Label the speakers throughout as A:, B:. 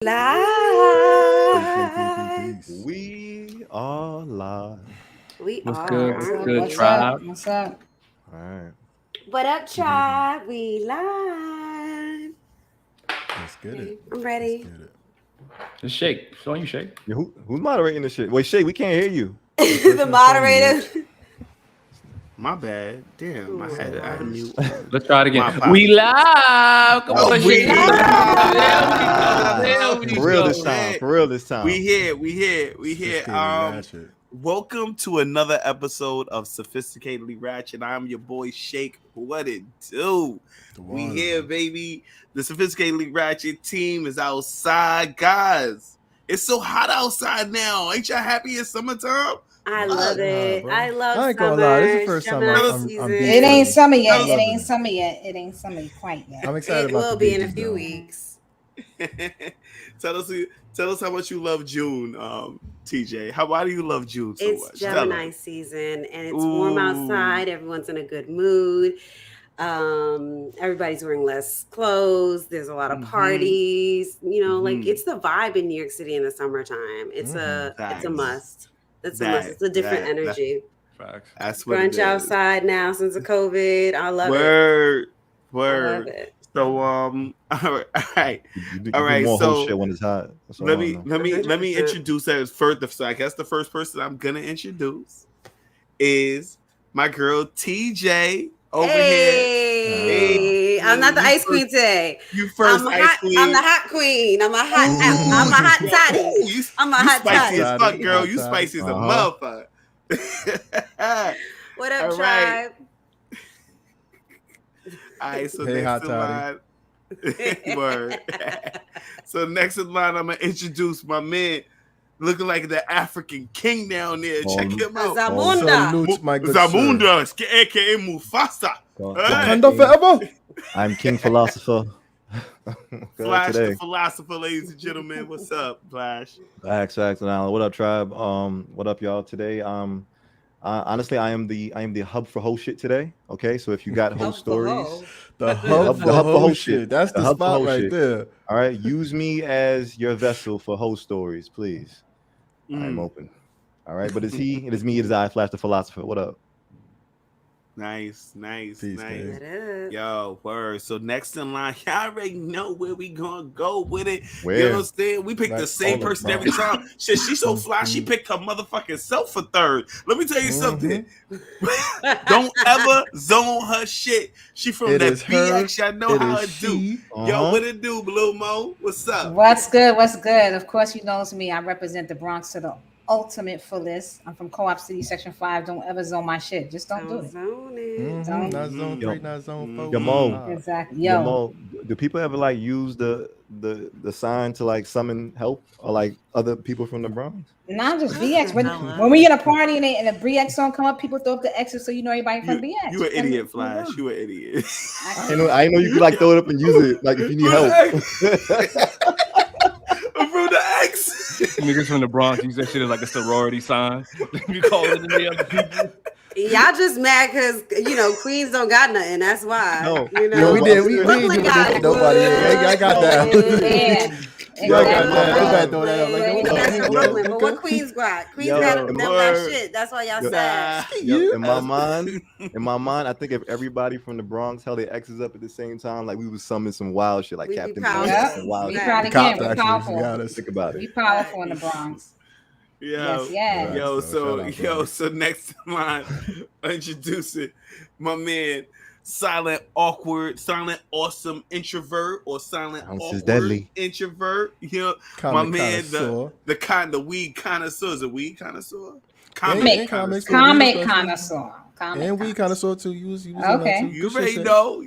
A: Live.
B: Peace.
C: We are live.
A: We
D: What's
A: are,
D: good? What's
A: aren't
D: good,
A: we?
D: tribe?
E: What's up?
C: All right.
A: What up, tribe? We live.
B: Let's get it.
A: I'm
B: Let's
A: ready.
B: get it.
D: Just shake. Show you shake.
C: Yeah, who's moderating this shit? Wait, Shay, we can't hear you.
A: The moderator.
F: My bad. Damn, I had mute.
D: Let's try it again.
F: My
D: We live. Come on,
F: we
D: shake.
F: live.
D: There we
C: For real
D: go.
C: this time. For real this time.
F: We here.
B: Sophisticatedly Ratchet.
F: Welcome to another episode of Sophisticatedly Ratchet. I'm your boy Shake. What it do? We here, baby. The Sophisticatedly Ratchet team is outside, guys. It's so hot outside now. Ain't y'all happy it's summertime?
A: I love it.
B: bro.
A: I love
B: I ain't
A: summer.
B: gonna lie, this is the first time
A: Gemini
B: I'm
A: season.
B: being-
E: It ain't summer yet.
F: I'm
E: It
B: loving
E: ain't
B: it.
E: summer yet. It ain't summer quite yet.
B: I'm excited
A: It
B: about
A: will
B: the
A: be in a
B: beaches,
A: few
B: though.
A: weeks.
F: Tell us how much you love June, TJ. Why do you love June so much?
A: It's
F: Tell
A: Gemini
F: us.
A: season and it's warm
F: Ooh.
A: outside. Everyone's in a good mood. Everybody's wearing less clothes. There's a lot of parties. You know, like it's the vibe in New York City in the summertime. It's a
F: Facts.
A: must. It's a must. It's a different energy.
D: Facts.
F: That's what it
A: Brunch
F: is.
A: outside now since the COVID. I love it.
F: Word.
A: I love it.
F: So all right.
C: You do
F: All right,
C: more
F: so
C: whole shit when it's hot. That's all
F: Let
C: I
F: me
C: know.
F: let me introduce that first. So I guess the first person I'm gonna introduce is my girl TJ over here.
A: Hey, I'm not the ice queen today.
F: You first,
A: I'm
F: ice queen.
A: I'm the hot queen. I'm a hot toddy. I'm a hot
F: spicy
A: toddy.
F: as fuck, girl. You
B: Hot
F: spicy as a
C: Uh-huh.
F: motherfucker.
A: What up,
F: All
A: tribe?
F: All right, so
B: Hey,
F: next
B: hot
F: in line. Word. So next in line, I'm gonna introduce my man, looking like the African king down there. Check him out.
A: Zamunda.
B: Salute, my good
F: Zamunda, aka Mufasa.
B: Wakanda forever.
C: I'm King Philosopher.
F: Flash
C: today.
F: the philosopher, ladies and gentlemen. What's up, Flash?
C: Facts, and Alan. What up, tribe? What up, y'all? Today, honestly, I am the hub for whole shit today. Okay, so if you got whole stories,
B: The hub for whole shit. That's the
C: hub for
B: spot
C: whole
B: right
C: shit.
B: there.
C: all right, use me as your vessel for whole stories, please. I'm open. All right, but it's he, it is me, it is I, Flash the philosopher. What up?
F: Nice.
B: Peace,
A: That is.
F: Yo, word. So next in line, y'all already know where we gonna go with it.
C: Where?
F: You know what I'm saying? We pick the
B: Right,
F: same
B: all
F: person
B: about.
F: every time. Shit, she's so fly. She picked her motherfucking self for third. Let me tell you something. Don't ever zone her shit. She from
B: It
F: that
B: is her.
F: BX. Y'all know
B: It
F: how
B: is
F: it do.
B: she.
F: Yo, what it do, Blue Mo? What's up?
E: What's good? What's good? Of course, you know it's me. I represent the Bronx to the ultimate fullest. I'm from Co-op City, Section 5. Don't ever zone my shit. Just don't do it.
A: Zone it.
B: Mhm. Not zone
C: Yo.
B: 3, not zone 4.
C: Yo, Mo.
E: Exactly.
C: Yo,
E: Yo.
C: Mo, do people ever like use the sign to like summon help or like other people from the Bronx?
E: Nah, just BX. When we in a party and the BX song come up, people throw up the X's so you know everybody from BX.
F: You an
E: From-
F: idiot,
E: from the
F: Flash.
E: Bronx.
F: You an idiot.
C: I know you could like throw it up and use it like if you need help.
F: I'm from the X.
D: Niggas from the Bronx use that shit as like a sorority sign. You call it the other people.
A: Y'all just mad because Queens don't got nothing. That's why.
C: No.
A: You know,
B: Yeah, we did. We
A: Brooklyn
B: ain't doing
A: got
B: this
A: it.
B: to nobody. I got that.
E: Yeah.
B: I got
E: Exactly.
B: that. We gotta throw that up. Like,
A: That's
B: okay.
A: Brooklyn, but what Queens got? Queens
C: Yo,
A: got them got
F: word.
A: shit. That's why y'all
C: Yo.
A: sad.
C: Yo, in my mind, I think if everybody from the Bronx held their X's up at the same time, like we would summon some wild shit, like
A: We'd be
C: Captain
A: powerful.
C: Planet,
E: Yeah.
C: some wild
E: We
C: shit.
E: probably
B: Cops,
E: can. We
B: actually, to be
E: powerful.
B: honest.
C: Think about
E: We
C: it.
E: powerful in the Bronx.
F: Yo,
E: Yes.
F: so next in line, introducing my man, silent, awkward, silent, awesome introvert, or silent,
C: Ounce is
F: awkward
C: deadly.
F: introvert. You know,
B: Comic
F: my man,
B: connoisseur.
F: the weed connoisseur. Is a weed connoisseur?
B: Comic
F: connoisseur.
E: Comic connoisseur.
B: And we connoisseur too. You was on
E: Okay.
B: that too.
F: You
B: Good
F: already
B: shit.
F: know.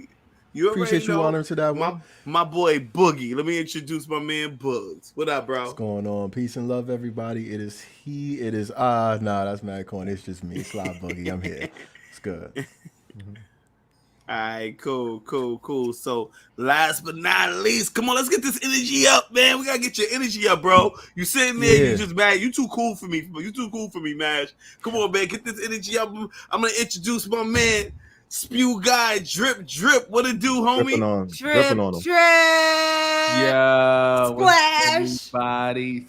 F: You
B: Appreciate
F: already
B: you
F: know.
B: honoring to that one.
F: My boy Boogie. Let me introduce my man Bugs. What up, bro?
B: What's going on? Peace and love, everybody. It is he. It is nah, that's Mad Corn. It's just me, Sly Boogie. I'm here. It's good.
F: All right, cool. So, last but not least, come on, let's get this energy up, man. We gotta get your energy up, bro. You sitting there, you just mad. You too cool for me. You too cool for me, Mash. Come on, man, get this energy up. I'm gonna introduce my man, Spew guy, drip, drip. What it do, homie?
C: Dripping on him.
A: Drip.
D: Yeah.
A: Splash.
D: Everybody.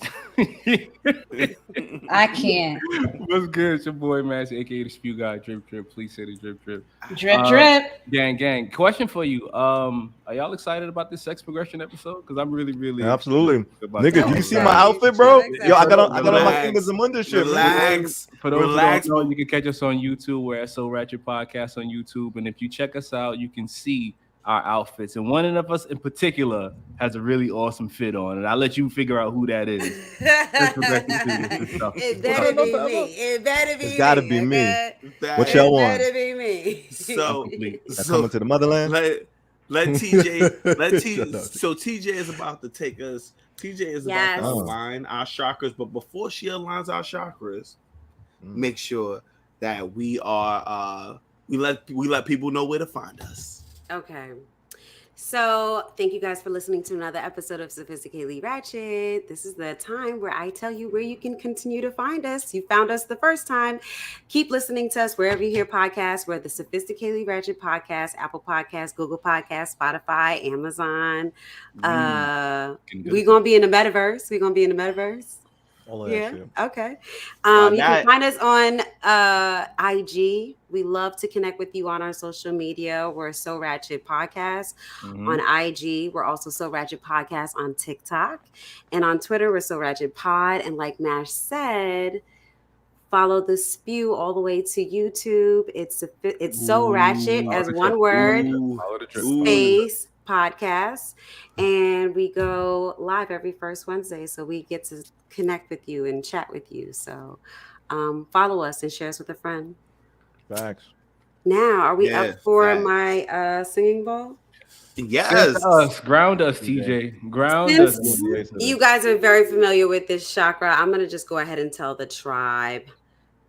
E: I can't.
D: What's good? It's your boy Master, aka the Spew Guy. Drip, drip. Please say the drip, drip.
E: Drip, drip.
D: Gang. Question for you. Are y'all excited about this sex progression episode? Because I'm really
C: Absolutely.
D: about
C: Nigga,
D: that.
C: do you see my outfit, bro?
A: Exactly.
C: Yo, I got on my
F: Relax.
C: fingers and Munda shit.
F: Relax.
D: For those
F: Relax.
D: who don't know, you can catch us on YouTube. We're at So Ratchet Podcast on YouTube. And if you check us out, you can see our outfits. And one of us in particular has a really awesome fit on. And I'll let you figure out who that is.
A: It better be me. It better be me.
C: It's gotta be me.
A: Okay?
C: What y'all
A: It
C: want?
A: better be me.
F: So,
C: Coming to the motherland.
F: let TJ let
B: Shut
F: TJ.
B: up.
F: So TJ is about to take us. TJ is
A: Yes.
F: about to align our chakras, but before she aligns our chakras, make sure that we are we let people know where to find us.
A: Okay. So thank you guys for listening to another episode of Sophisticatedly Ratchet. This is the time where I tell you where you can continue to find us. You found us the first time. Keep listening to us wherever you hear podcasts. We're the Sophisticatedly Ratchet Podcast, Apple Podcasts, Google Podcasts, Spotify, Amazon. We're going to be in the metaverse.
C: All of that
A: Yeah.
C: shit.
A: Okay.
F: Why
A: You can
F: not?
A: find us on IG. We love to connect with you on our social media. We're So Ratchet Podcast on IG. We're also So Ratchet Podcast on TikTok. And on Twitter, we're So Ratchet Pod. And like Mash said, follow the spew all the way to YouTube. It's So Ratchet as one word.
D: Follow the drip.
A: Space podcast, and we go live every first Wednesday, so we get to connect with you and chat with you. So follow us and share us with a friend.
C: Facts.
A: Now, are we
F: Yeah,
A: up for
F: facts.
A: my singing bowl?
F: Yes.
D: Ground us, TJ. Ground
A: Since
D: us.
A: you guys are very familiar with this chakra, I'm going to just go ahead and tell the tribe.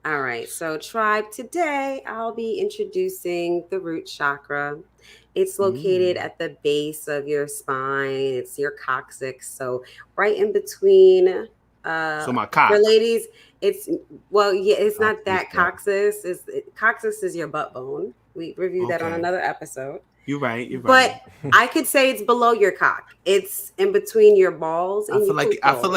A: All right, so tribe, today I'll be introducing the root chakra. It's located at the base of your spine. It's your coccyx. So right in between.
F: So my cock.
A: For ladies, it's not that coccyx. Coccyx is your butt bone. We reviewed that on
F: Okay.
A: another episode.
F: You're right.
A: But I could say it's below your cock. It's in between your balls. And
F: I
A: your poop hole.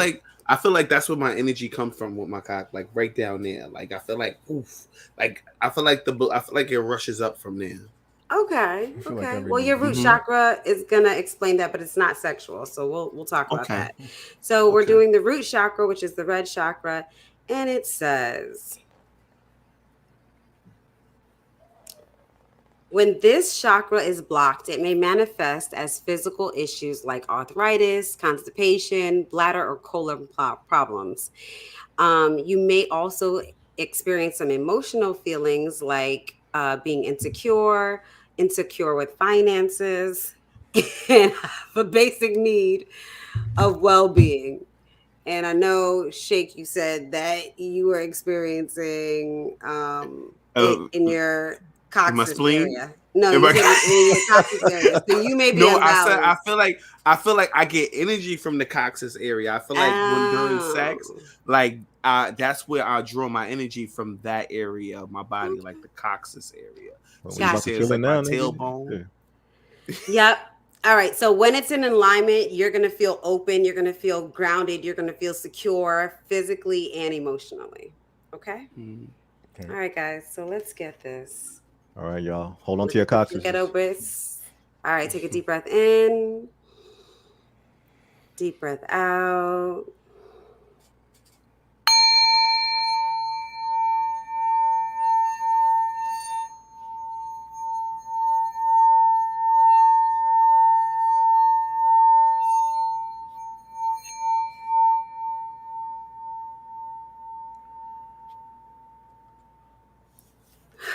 F: I feel like that's where my energy comes from with my cock, like right down there. Like I feel like oof. Like I feel like it rushes up from there.
A: Okay.
B: feel like
A: Okay.
B: every
A: Well, your root chakra is gonna explain that, but it's not sexual. So we'll talk about that. So we're doing the root chakra, which is the red chakra, and it says, when this chakra is blocked, it may manifest as physical issues like arthritis, constipation, bladder, or colon problems. You may also experience some emotional feelings like being insecure with finances, and have a basic need of well-being. And I know, Sheikh, you said that you were experiencing it in your coccyx area. No, you said in your coccyx area. So you may be imbalanced.
F: I feel like I get energy from the coccyx area. I feel like when during sex, like that's where I draw my energy from, that area of my body, like the coccyx area.
C: Well,
F: So
C: we
F: you
C: about
F: say
C: to
F: it's
C: feel
F: like
C: it now,
F: my
C: nigga.
F: tailbone.
C: Yeah.
A: Yep. All right. So when it's in alignment, you're going to feel open. You're going to feel grounded. You're going to feel secure physically and emotionally. Okay.
B: Okay.
A: All right, guys. So let's get this.
C: All right, y'all. Hold on to your coccyx.
A: Get over it. All right. Take a deep breath in. Deep breath out.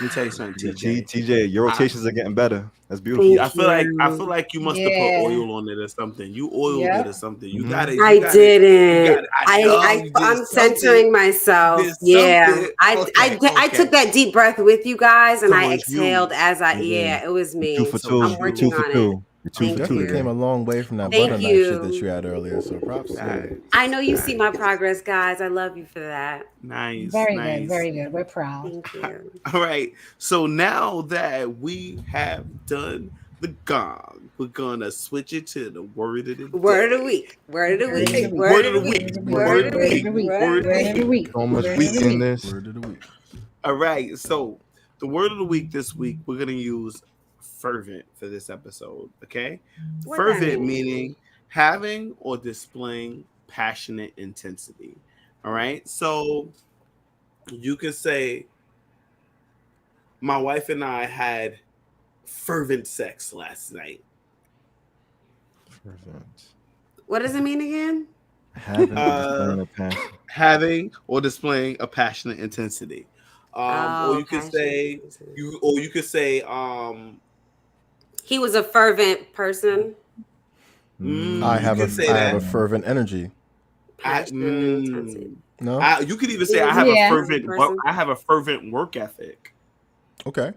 F: Let me tell you something, TJ.
C: TJ, your rotations are getting better. That's beautiful.
F: I feel like you must have put oil on it or something. You oiled it or something. You got it.
A: I didn't.
F: I'm
A: I'm centering myself. Yeah. I took that deep breath with you guys, and I exhaled as I. Yeah, it was me.
C: Two for
A: So I'm
C: two.
A: working
C: Two for
A: on
C: two. You're two
B: You
C: for
B: definitely
C: two
B: came a
C: today.
B: long way from that
A: Thank
B: butter knife shit that
A: you.
B: you had earlier. So props to you.
A: I know you see my progress, guys. I love you for that.
F: Nice.
E: Very
F: nice.
E: good, very good. We're proud.
A: Thank you.
F: All right. So now that we have done the gong, we're gonna switch it to the word of the day.
A: Word of the week. Word of the week.
E: Word of the
F: Word of the week.
A: Word of the week.
F: Word of the week.
C: So much week in this.
B: Word of the week.
F: All right. So the word of the week this week, we're gonna use fervent for this episode. Okay.
A: What that
F: Fervent
A: mean?
F: meaning having or displaying passionate intensity. All right. So you can say, my wife and I had fervent sex last night.
C: Fervent.
A: What does it mean again?
C: Having or displaying a passion.
F: Having or displaying a passionate intensity. Or you could say
A: he was a fervent person.
B: I have a fervent energy.
A: Passionate intensity.
B: No.
F: You could even say I have
E: Yeah.
F: a fervent. I have a fervent work ethic.
B: Okay.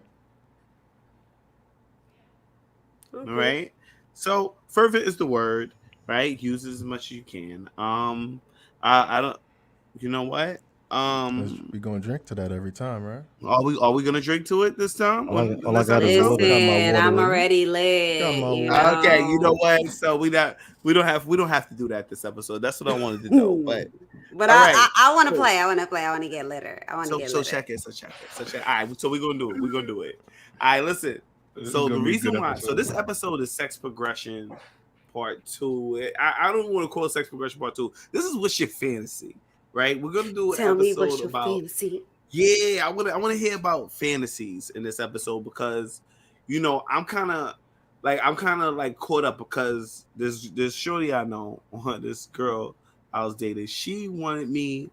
F: All right. So fervent is the word, right? Use it as much as you can. I don't. You know what?
B: We gonna drink to that every time, right?
F: Are we gonna drink to it this time?
C: All I got is a little bit.
A: Listen, I'm
B: water.
A: already lit.
B: Got my
A: You
B: water.
A: know?
F: Okay, you know what? So we don't have to do that this episode. That's what I wanted to know. But
A: I want to play. I want to get litter.
F: So check it. All right, so we're gonna do it. All right, listen. So the reason why, so this episode is sex progression part 2. I don't want to call it sex progression part 2. This is what's your fantasy, right? We're gonna do an
A: Tell me
F: episode
A: what's your
F: about
A: fantasy.
F: Yeah, I want to hear about fantasies in this episode because, you know, I'm kind of like caught up because this shorty I know, this girl I was dating, she wanted me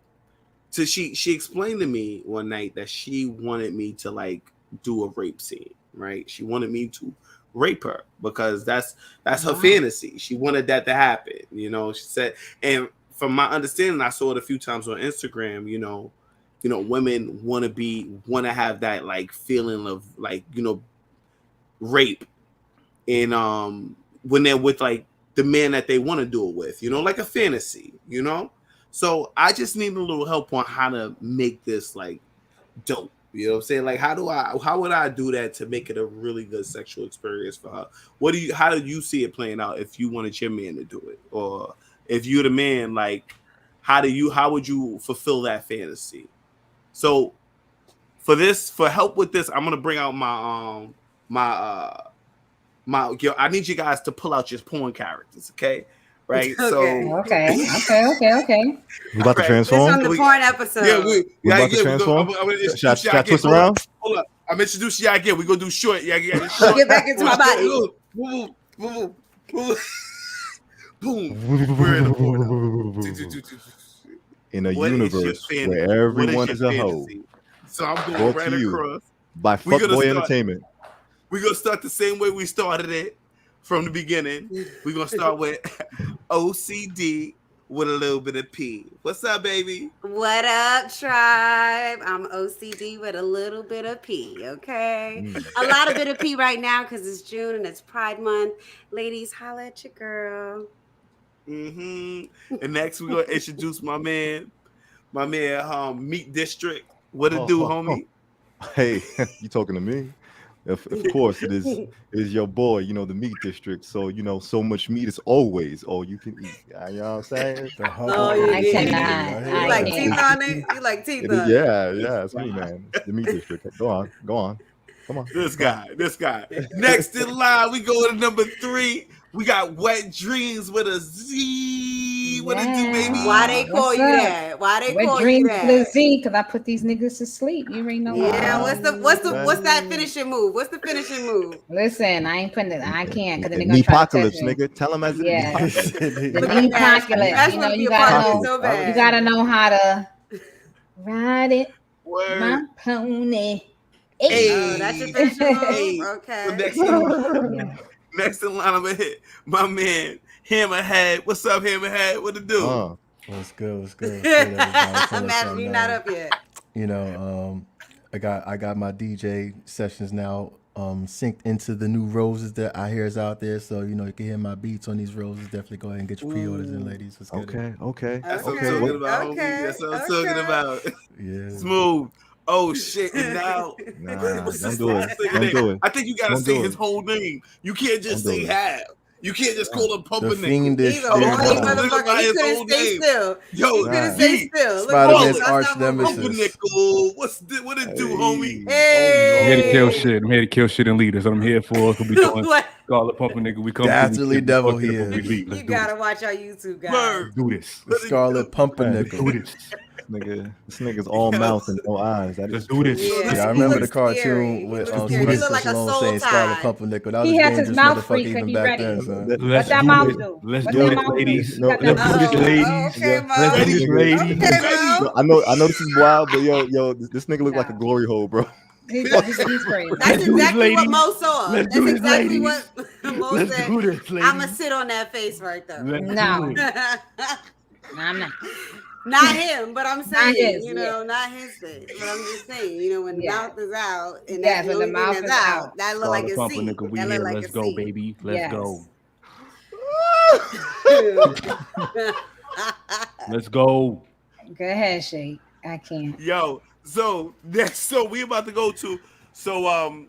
F: to. She explained to me one night that she wanted me to like do a rape scene, right? She wanted me to rape her because that's her fantasy. She wanted that to happen, you know. She said, and from my understanding, I saw it a few times on Instagram, you know, women want to have that like feeling of like, you know, rape, and when they're with like the man that they want to do it with, you know, like a fantasy, you know. So I just need a little help on how to make this like dope. You know what I'm saying? Like, how would I do that to make it a really good sexual experience for her? How do you see it playing out if you wanted your man to do it, or if you're the man, like, how would you fulfill that fantasy? So for help with this, I'm gonna bring out my I need you guys to pull out your porn characters, okay? Right.
A: Okay.
F: So
E: Okay.
C: We about to
A: This
C: transform.
A: from the porn episode.
C: We about to transform. Should I twist around?
F: Hold up. I'm introducing y'all again. We're gonna do short. Yeah.
A: Get back into my body.
F: Boom. We're in the porn.
C: In a
F: What is your
C: universe
F: fantasy?
C: where
F: What
C: everyone
F: is
C: is
F: your
C: a hoe.
F: fantasy? So I'm going
C: Brought
F: right
C: to you
F: across.
C: by
F: We're gonna
C: Fuckboy
F: start-
C: Entertainment.
F: We're gonna start the same way we started it from the beginning. We're gonna start with OCD with a little bit of P. What's up, baby?
A: What up, tribe? I'm OCD with a little bit of P, okay? A lot of bit of P right now because it's June and it's Pride Month. Ladies, holla at your girl.
F: And next we're gonna introduce my man, Meat District. What it do, homie?
C: Hey, you talking to me? Of course, it is your boy, you know, the Meat District. So, you know, so much meat is always all you can eat. You know what I'm saying?
E: I cannot.
A: You like teeth on it? You like teeth on it?
C: Yeah, it's me, man. It's the Meat District. Go on. Come on.
F: This guy. Next in line, we go to number 3. We got Wet Dreams with a Z. What it do, baby?
A: Why they call
E: What's
A: you
E: up?
A: that? Why they
E: Wet
A: call you
E: dreams
A: that?
E: with a Z, because I put these niggas to sleep. You already know.
A: Yeah, what's that finishing move? What's the finishing move?
E: Listen, I ain't putting it. I can't because
C: The
E: they're gonna try to
C: apocalypse,
E: test me.
C: nigga. Tell them as it
E: Yeah.
C: is.
E: The
A: Look at that.
E: apocalypse.
A: That's
E: You
A: what
E: know,
A: the
E: you gotta
A: apocalypse
E: know.
A: so bad.
E: You gotta know how to ride it,
F: Word.
E: my pony.
A: Oh, that's your finishing move?
F: Hey.
A: Okay.
F: So next in line, I'm gonna hit my man Hammerhead. What's up, Hammerhead? What it do?
B: What's good?
A: Imagine you not up yet.
B: You know, I got my DJ sessions now synced into the new roses that I hear is out there. So you know you can hear my beats on these roses. Definitely go ahead and get your pre-orders in, ladies. Let's get it.
C: Okay.
F: That's what I'm
A: Okay,
F: talking about, homie.
A: okay,
F: That's what I'm talking about.
B: Yeah.
F: Smooth. Oh shit! And now,
C: Nah,
F: what's
C: don't
F: this
C: do it.
F: last nigga
C: Don't
F: name?
C: do it.
F: I think you gotta
C: Don't
F: say
C: do
F: his
C: it.
F: whole name. You can't just
C: Don't do
F: say
C: it.
F: half. You can't just call him
B: The
F: Pumpernickel.
B: fiendish.
A: He's a horny
B: Spider-Man
A: motherfucker. He
F: His
A: couldn't
F: whole
A: stay
F: name.
A: still.
F: Yo,
A: He couldn't
C: nah.
A: stay still. Look,
B: Spider-Man's
A: that's
B: arch
A: not my
B: nemesis.
A: movie.
F: Pumpernickel. What it do, homie?
A: Hey.
D: I'm here to kill shit. I'm here to kill shit and lead. That's what I'm here for. We'll be doing
A: What?
D: Scarlet Pumpernickel. We come
B: Dastardly
D: through.
B: devil
D: We
B: he
D: fuck it up and
B: is.
D: we leave. Let's
A: You
D: do
A: gotta
D: this.
A: watch our YouTube, guys.
F: Bird.
D: Do this.
B: The Scarlet Pumpernickel.
D: Do this.
C: This nigga's all mouth and no eyes. That
D: Let's
C: is
D: do this.
A: Yeah.
B: Yeah, I
A: He
B: remember the
A: looks
B: cartoon
A: scary.
B: with
A: He looks
D: scary. He
A: look like a
B: Stallone
A: soul
B: saying Scarlet
A: tie.
B: Pumpernickel. That was
E: He
B: a
E: has his
B: dangerous
E: mouth
B: motherfucker
E: free,
B: even
E: could be
B: back
E: ready.
B: then, son.
D: Let's
E: What that
D: do
E: mouth
D: it.
E: do?
D: Let's
E: What
D: do
E: that
D: it,
E: mouth do?
D: ladies.
E: You got
C: No,
E: that
C: let's do
E: mouth.
C: this,
D: ladies.
A: Okay, Mo.
D: Let's do this, ladies.
A: Okay, Mo.
C: I know this is wild, but yo, this nigga look like a glory hole, bro.
E: He's crazy.
A: That's
D: do this,
A: exactly what
D: ladies.
A: Mo saw.
D: Let's
A: That's
D: do this,
A: exactly
D: ladies.
A: what Mo
D: Let's
A: said.
D: do this, ladies.
A: I'm gonna sit on that face right there.
D: Let's
E: No.
D: do it.
E: No, I'm not.
A: Not him, but I'm saying,
E: his,
A: you know, not his face. But I'm just saying, you know, when the
E: Yeah.
A: mouth is out and
E: Yeah,
A: that's the
E: when the
A: only thing
E: mouth
A: that's
E: is
A: out,
E: out.
A: that look like
D: Scarlet
A: a seat.
D: Pumpernickel, we
A: That
D: here.
A: look like
D: Let's
A: a
D: go,
A: seat.
D: baby. Let's
E: Yes.
D: go.
A: Go.
D: Let's go.
E: Go ahead, Shay. I can't.
F: Yo, so we about to go to so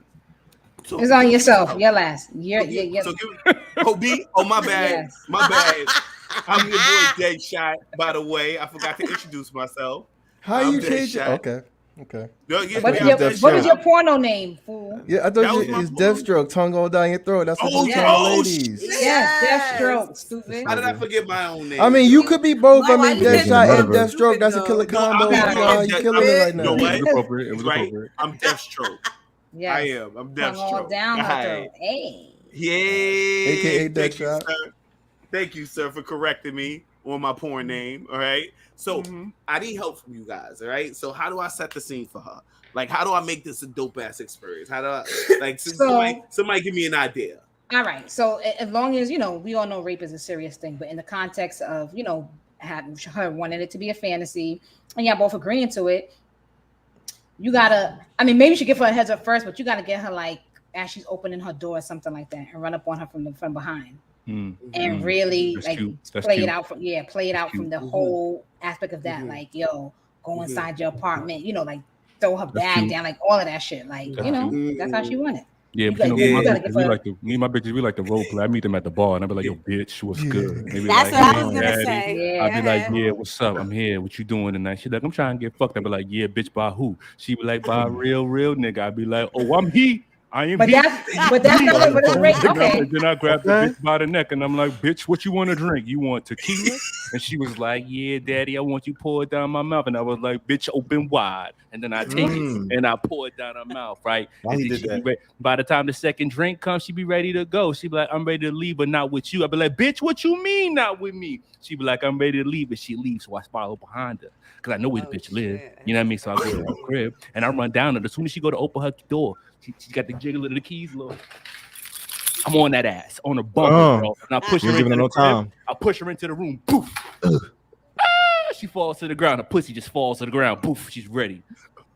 E: It's on yourself. Your last. Your.
F: So me? Oh, my bad.
E: Yes.
F: My bad. I'm your boy Deadshot, by the way. I forgot to introduce myself.
B: How
F: I'm
B: you change it?
F: Deadshot.
B: Okay.
F: No, yeah,
E: What,
B: Yeah,
E: your,
B: Deathstroke.
E: what is your porno name, fool?
B: Yeah, I
F: That
B: thought
F: was my
B: it's
F: phone.
B: Deathstroke, tongue going down your throat. That's what
F: Oh,
B: I'm
F: yeah.
B: telling
F: Oh,
B: ladies.
F: shit.
E: Yes, Deathstroke, stupid.
F: How did I forget my own name?
B: I mean, you could be both.
A: Why
B: I mean,
A: you said
B: Deathshot and
C: metaverse?
B: Deathstroke. That's a killer
A: No,
B: combo.
F: I'm-
B: You know how you
F: I'm-
B: killing it right
F: you
B: now.
F: know
D: It
F: what?
D: was appropriate. It was
F: Right?
D: appropriate.
F: I'm Deathstroke.
E: Yes.
F: I am. I'm
E: Tongue all
F: Deathstroke.
E: down her
F: Right.
E: throat. Hey.
F: Yeah.
B: AKA
F: Thank you,
B: Deadshot.
F: sir. Thank you, sir, for correcting me on my porn name. All right. So I need help from you guys. All right. So how do I set the scene for her? Like, how do I make this a dope ass experience? How do I like somebody give me an idea?
E: All right. So as long as, you know, we all know rape is a serious thing, but in the context of, you know, her wanting it to be a fantasy and y'all both agreeing to it, you gotta, I mean, maybe you should give her a heads up first, but you gotta get her like as she's opening her door or something like that and run up on her from behind and really
D: That's
E: like
D: cute. That's
E: play
D: cute.
E: it out from the whole aspect of that. Like, yo, go inside your apartment, you know, like throw her bag
D: cute.
E: down, like all of that shit. Like,
D: That's
E: you know,
F: cute.
E: that's how she wanted.
D: Yeah,
E: You
D: but you know,
E: gotta-
D: me
E: you gotta
D: and
E: give
D: my
E: her-
D: bitches, we like the role play. I meet them at the bar and I be like, yo, bitch, what's good? They be
A: That's
D: like,
A: what I
D: "Hey,
A: was gonna
D: daddy."
A: say.
D: I be like,
A: Yeah.
D: yeah, what's up? I'm here. What you doing tonight? She like, I'm trying to get fucked. I be like, yeah, bitch, by who? She be like, by a real nigga. I be like, oh, I'm he. I am
E: But
D: he.
E: that's not what it's rape. Okay.
D: And then I grabbed the bitch by the neck and I'm like, bitch, what you want to drink? You want tequila? And she was like, yeah, daddy, I want you pour it down my mouth. And I was like, bitch, open wide. And then I take it and I pour it down her mouth, right?
C: Why
D: And
C: he
D: then
C: did
D: she
C: that?
D: be by the time the second drink comes, she be ready to go. She be like, I'm ready to leave, but not with you. I be like, bitch, what you mean not with me? She be like, I'm ready to leave, and she leaves. So I follow behind her because I know where the bitch live.
A: shit.
D: You know what I mean? So I go to her crib and I run down. And as soon as she go to open her door, she got the jiggle of the keys, look. I'm on that ass, on a bumper, bro. And I push her
C: You're
D: into
C: giving
D: the
C: her no
D: crib.
C: time.
D: I push her into the room. Poof. She falls to the ground. Her pussy just falls to the ground. Poof. She's ready.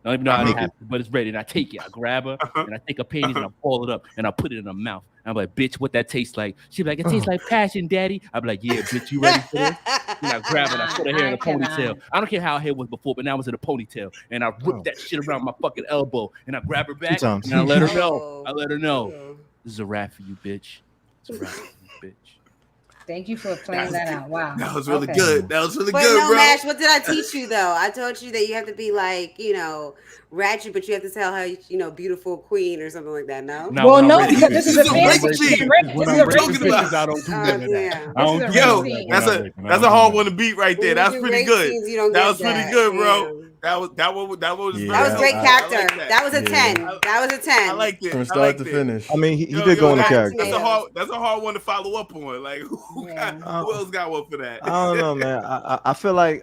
D: I don't even know how it happened, but it's ready. And I take it. I grab her and I take her panties and I ball it up and I put it in her mouth. And I'm like, bitch, what that tastes like? She be like, it tastes like passion, daddy. I be like, yeah, bitch, you ready for this? And I grab her and I put her hair in a ponytail. I don't care how her hair was before, but now it's in a ponytail. And I whip that shit around my fucking elbow and I grab her back and I let her know. I let her know. This is a rap for you, bitch. It's a rap for you, bitch.
E: Thank you for playing that out. Wow.
F: That was really
E: Okay.
F: good. That was really
A: But
F: good,
A: no,
F: bro.
A: Mash, what did I teach you though? I told you that you have to be like, you know, Ratchet, but you have to tell her, you know, beautiful queen or something like that. No.
D: Now,
E: Well,
D: when I'm
E: no,
D: raping
E: because this is
F: This
E: a
F: is a rape
E: fantasy.
F: scene.
E: This
D: When
E: is
D: I'm
E: a
D: raping
E: rape
F: talking about-
D: bitches, I don't do
A: Oh,
D: none of that.
A: damn.
D: I don't
E: This
D: do
E: is a
D: none
F: Yo,
D: of
E: rape
D: that
E: scene.
D: when I'm
F: that's a
D: raping. I
F: that's
D: don't
F: a
D: do
F: hard
D: that.
F: one to beat right there.
A: When
F: That's
A: you do
F: pretty
A: rape
F: good.
A: scenes, you don't
F: That
A: get
F: was pretty
A: that.
F: good, bro.
A: Yeah.
F: That was
B: Yeah,
F: very
A: That was great
B: I-
A: character.
F: I like
A: that was a
B: Yeah.
A: 10. That was a 10.
F: I liked it.
B: From
F: I
B: start
F: liked
B: to
F: it.
B: finish.
C: I mean, he
F: Yo,
C: did go
F: yo,
C: into
A: Rotten
C: character.
A: Tomatoes.
F: That's a hard one to follow up on. Like who
E: Yeah.
F: who else got one for that?
C: I don't know, man. I feel like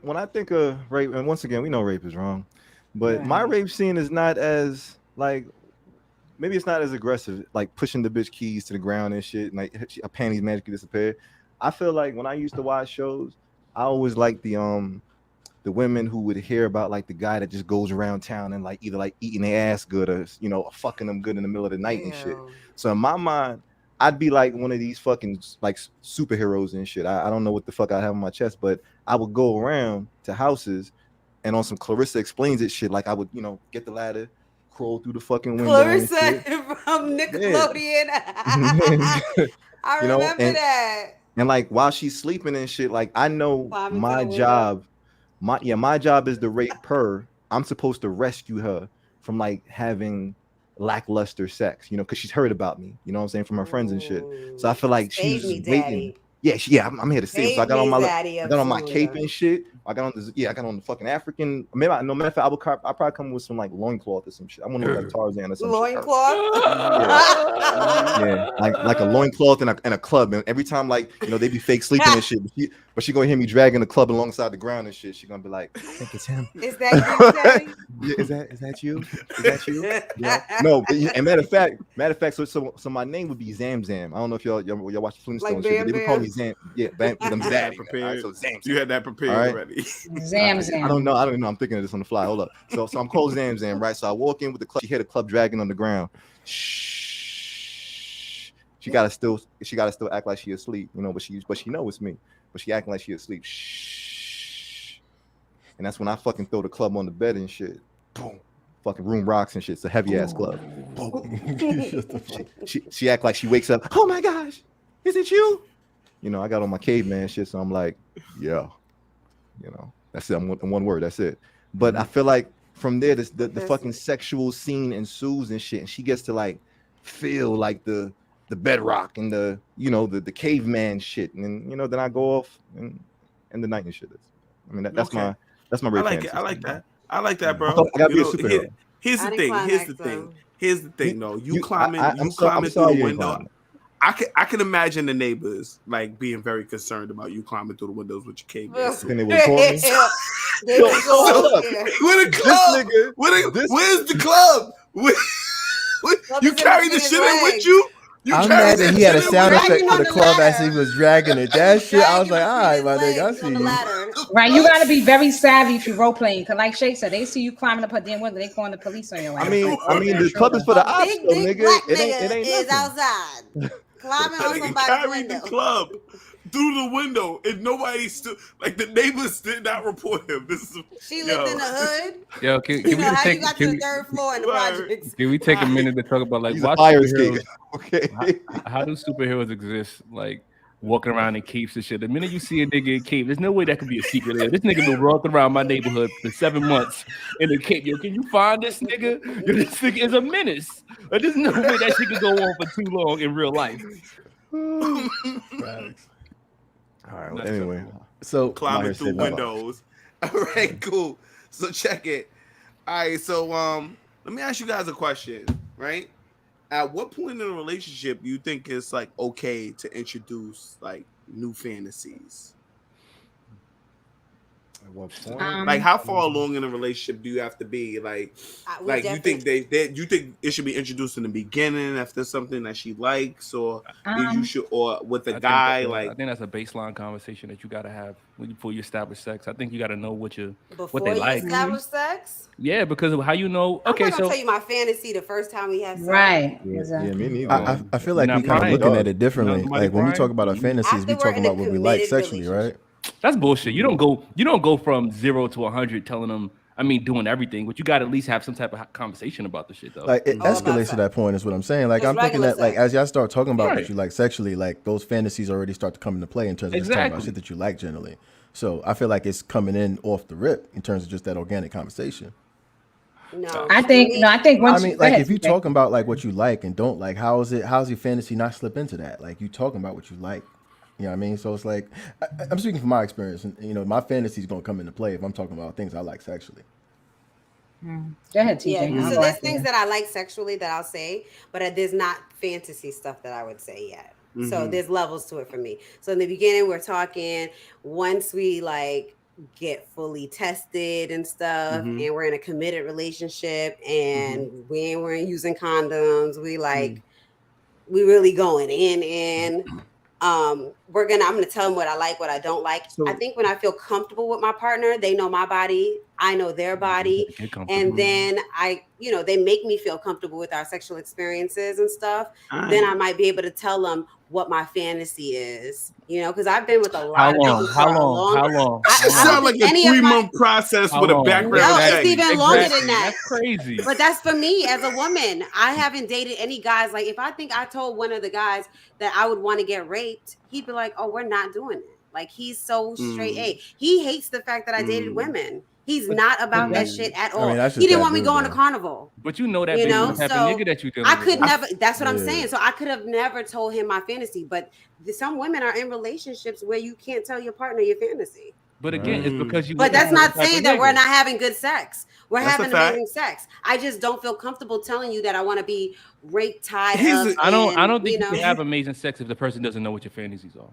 C: when I think of rape, and once again, we know rape is wrong, but my
E: Right.
C: rape scene is not as like maybe it's not as aggressive, like pushing the bitch keys to the ground and shit, and like her panties magically disappear. I feel like when I used to watch shows, I always liked the the women who would hear about like the guy that just goes around town and like either like eating their ass good or fucking them good in the middle of the night and shit.
A: Ew.
C: So in my mind, I'd be like one of these fucking like superheroes and shit. I don't know what the fuck I have on my chest, but I would go around to houses and on some Clarissa Explains It shit, like I would, get the ladder, crawl through the fucking window.
A: Clarissa from Nickelodeon. I remember that.
C: And like while she's sleeping and shit, like I know
A: Climbing
C: my
A: to the
C: job, my job is to rape her. I'm supposed to rescue her from like having lackluster sex, because she's heard about me, you know what I'm saying, from her friends and shit. So I feel like
A: Save
C: she's
A: me,
C: waiting.
A: daddy.
C: Yeah, I'm here to save. So I got on my cape
A: Fuller.
C: and shit. I got on the fucking African. Maybe no matter of fact, I'll probably come with some like loincloth or some shit. I want to look like Tarzan or some
A: Loincloth?
C: shit. Yeah, like a loincloth and a club. And every time like they be fake sleeping and shit, but she gonna hear me dragging the club alongside the ground and shit. She gonna be like, I think it's him.
A: Is that you, Daddy?
C: Yeah, is that you? Is that you? Yeah. No, but, and matter of fact, so my name would be Zam Zam. I don't know if y'all watch the Flintstones
A: Like
C: shit, but they would call
A: Bam
C: me Zam. Yeah, Bam, I'm Zaddy.
F: Prepared.
C: Right, so Zam.
F: You had that prepared already.
E: Zam Zam.
C: I don't know. I'm thinking of this on the fly. Hold up. So I'm called Zam Zam, right? So I walk in with the club. She hear the club dragging on the ground. Shh. She gotta still act like she asleep, but she know it's me. But she acting like she asleep. Shh. And that's when I fucking throw the club on the bed and shit. Boom. Fucking room rocks and shit. It's a heavy ass club. She act like she wakes up. Oh my gosh, is it you? I got on my caveman shit, so I'm like, yeah. That's it. I'm one word. That's it. But I feel like from there, the fucking sexual scene ensues and shit, and she gets to like feel like the bedrock and the caveman shit, and then I go off and the night and shit. I mean that's my real fantasy.
F: I like that, bro.
C: I gotta be a superhero.
F: Here's the thing. though. You climbing
C: I'm
F: through the window. I can imagine the neighbors like being very concerned about you climbing through the windows with your caveman.
C: Then they would call me.
F: Where the club? Where's the club? You carry the shit in with you?
B: I'm mad that he had a sound effect for the club as he was dragging it. That shit, I was like, all right, my nigga, I see you.
E: Right, you gotta be very savvy if you're role playing. Cause like Shay said, they see you climbing up her damn window, they calling the police on your ass.
C: I mean, the club is for the ops, though, nigga. It ain't
A: is
C: nothing.
A: outside. Climbing on somebody's
F: carry
A: window.
F: the club through the window, and nobody still like the neighbors did not report him.
A: She lived in the hood.
D: Yo, can
A: You
D: we
A: know how
D: take
A: you got to the third floor in the projects.
D: can we take a minute to talk about like
C: He's a
D: why
C: fire
D: superheroes?
C: escape. Okay.
D: How do superheroes exist? Like walking around in capes and shit. The minute you see a nigga in cape, there's no way that could be a secret. There. This nigga been walking around my neighborhood for 7 months in a cape. Yo, can you find this nigga? Yo, this nigga is a menace. Like, there's no way that shit could go on for too long in real life.
C: All right. Well, anyway,
B: So
F: climbing through windows. All right, cool. So check it. All right, so let me ask you guys a question, right? At what point in a relationship do you think it's like okay to introduce like new fantasies?
C: at what point?
F: Like, how far along in a relationship do you have to be? Like you think you think it should be introduced in the beginning if there's something that she likes, or you should, or with a guy?
D: I think that's a baseline conversation that you got to have before you establish sex. I think you got to know what they like.
A: Establish sex.
D: Yeah, because of how you know. Okay,
A: I'm not gonna tell you my fantasy the first time we have sex.
E: Right.
C: Yeah, me neither.
B: I feel like
D: Not
B: we kind of
D: Brian,
B: looking at it differently.
D: Nobody
B: Like when we
D: Brian?
B: talk about our fantasies, we
A: After we're
B: talk
A: in a
B: about what we like
A: committed
B: sexually, right?
D: That's bullshit. You don't go from 0 to 100 telling them. I mean, doing everything, but you got to at least have some type of conversation about the shit, though.
B: Like it escalates to that point is what I'm saying. Like
A: It's
B: I'm thinking that like
A: regular
B: as y'all start talking about
D: Right.
B: what you like sexually, like those fantasies already start to come into play in terms of just talking about
D: Exactly.
B: shit that you like generally. So I feel like it's coming in off the rip in terms of just that organic conversation.
A: No,
E: I think once
B: I mean,
E: go
B: like
E: ahead,
B: if you
E: TJ.
B: talking about like what you like and don't like, how's your fantasy not slip into that? Like you talking about what you like. You know what I mean? So it's like I'm speaking from my experience, and you know, my fantasy is gonna come into play if I'm talking about things I like sexually.
E: Go ahead, TJ.
A: Yeah,
E: I'll
A: so
E: go
A: there's
E: after
A: things
E: you.
A: that I like sexually that I'll say, but there's not fantasy stuff that I would say yet. So there's levels to it for me. So in the beginning, we're talking once we like get fully tested and stuff, and we're in a committed relationship, and we ain't using condoms. We like we really going in. I'm gonna tell them what I like, what I don't like.
F: So-
A: I think when I feel comfortable with my partner, they know my body, I know their body,
D: Get comfortable.
A: and then they make me feel comfortable with our sexual experiences and stuff.
F: All
A: Then
F: right.
A: I might be able to tell them what my fantasy is, because I've been with a
D: How
A: lot of
D: long?
A: people
D: How
A: for a
D: long? How long?
A: I
F: It
A: don't
F: sounds like
A: think
F: a
A: any of my-
F: 3-month process
D: How
F: with a
D: long?
F: background
A: No, it's
F: check.
A: even longer than that.
D: That's crazy.
A: But that's for me as a woman. I haven't dated any guys. Like, if I think I told one of the guys that I would want to get raped, he'd be like, "Oh, we're not doing it." Like, he's so straight A. He hates the fact that I dated women. He's not about that shit at all.
B: that's
A: He
B: just
A: didn't
B: that
A: want me
B: dude,
A: going to
B: though.
A: carnival.
D: But you know that
A: You
D: based on
A: know,
D: the type of
A: so
D: nigga that you dealing
A: I
D: with.
A: could
D: though.
A: never. That's what I'm
B: Yeah.
A: saying. So I could have never told him my fantasy. But some women are in relationships where you can't tell your partner your fantasy.
D: But again, it's because you.
A: But that's
D: with
A: not
D: that type
A: saying
D: of
A: that we're
D: nigga.
A: not having good sex. We're
F: That's a
A: having
F: fact.
A: amazing sex. I just don't feel comfortable telling you that I want to be raped, tied
F: Here's
A: up.
F: the-
D: I don't
A: and,
D: think you
A: know,
D: can have amazing sex if the person doesn't know what your fantasies are.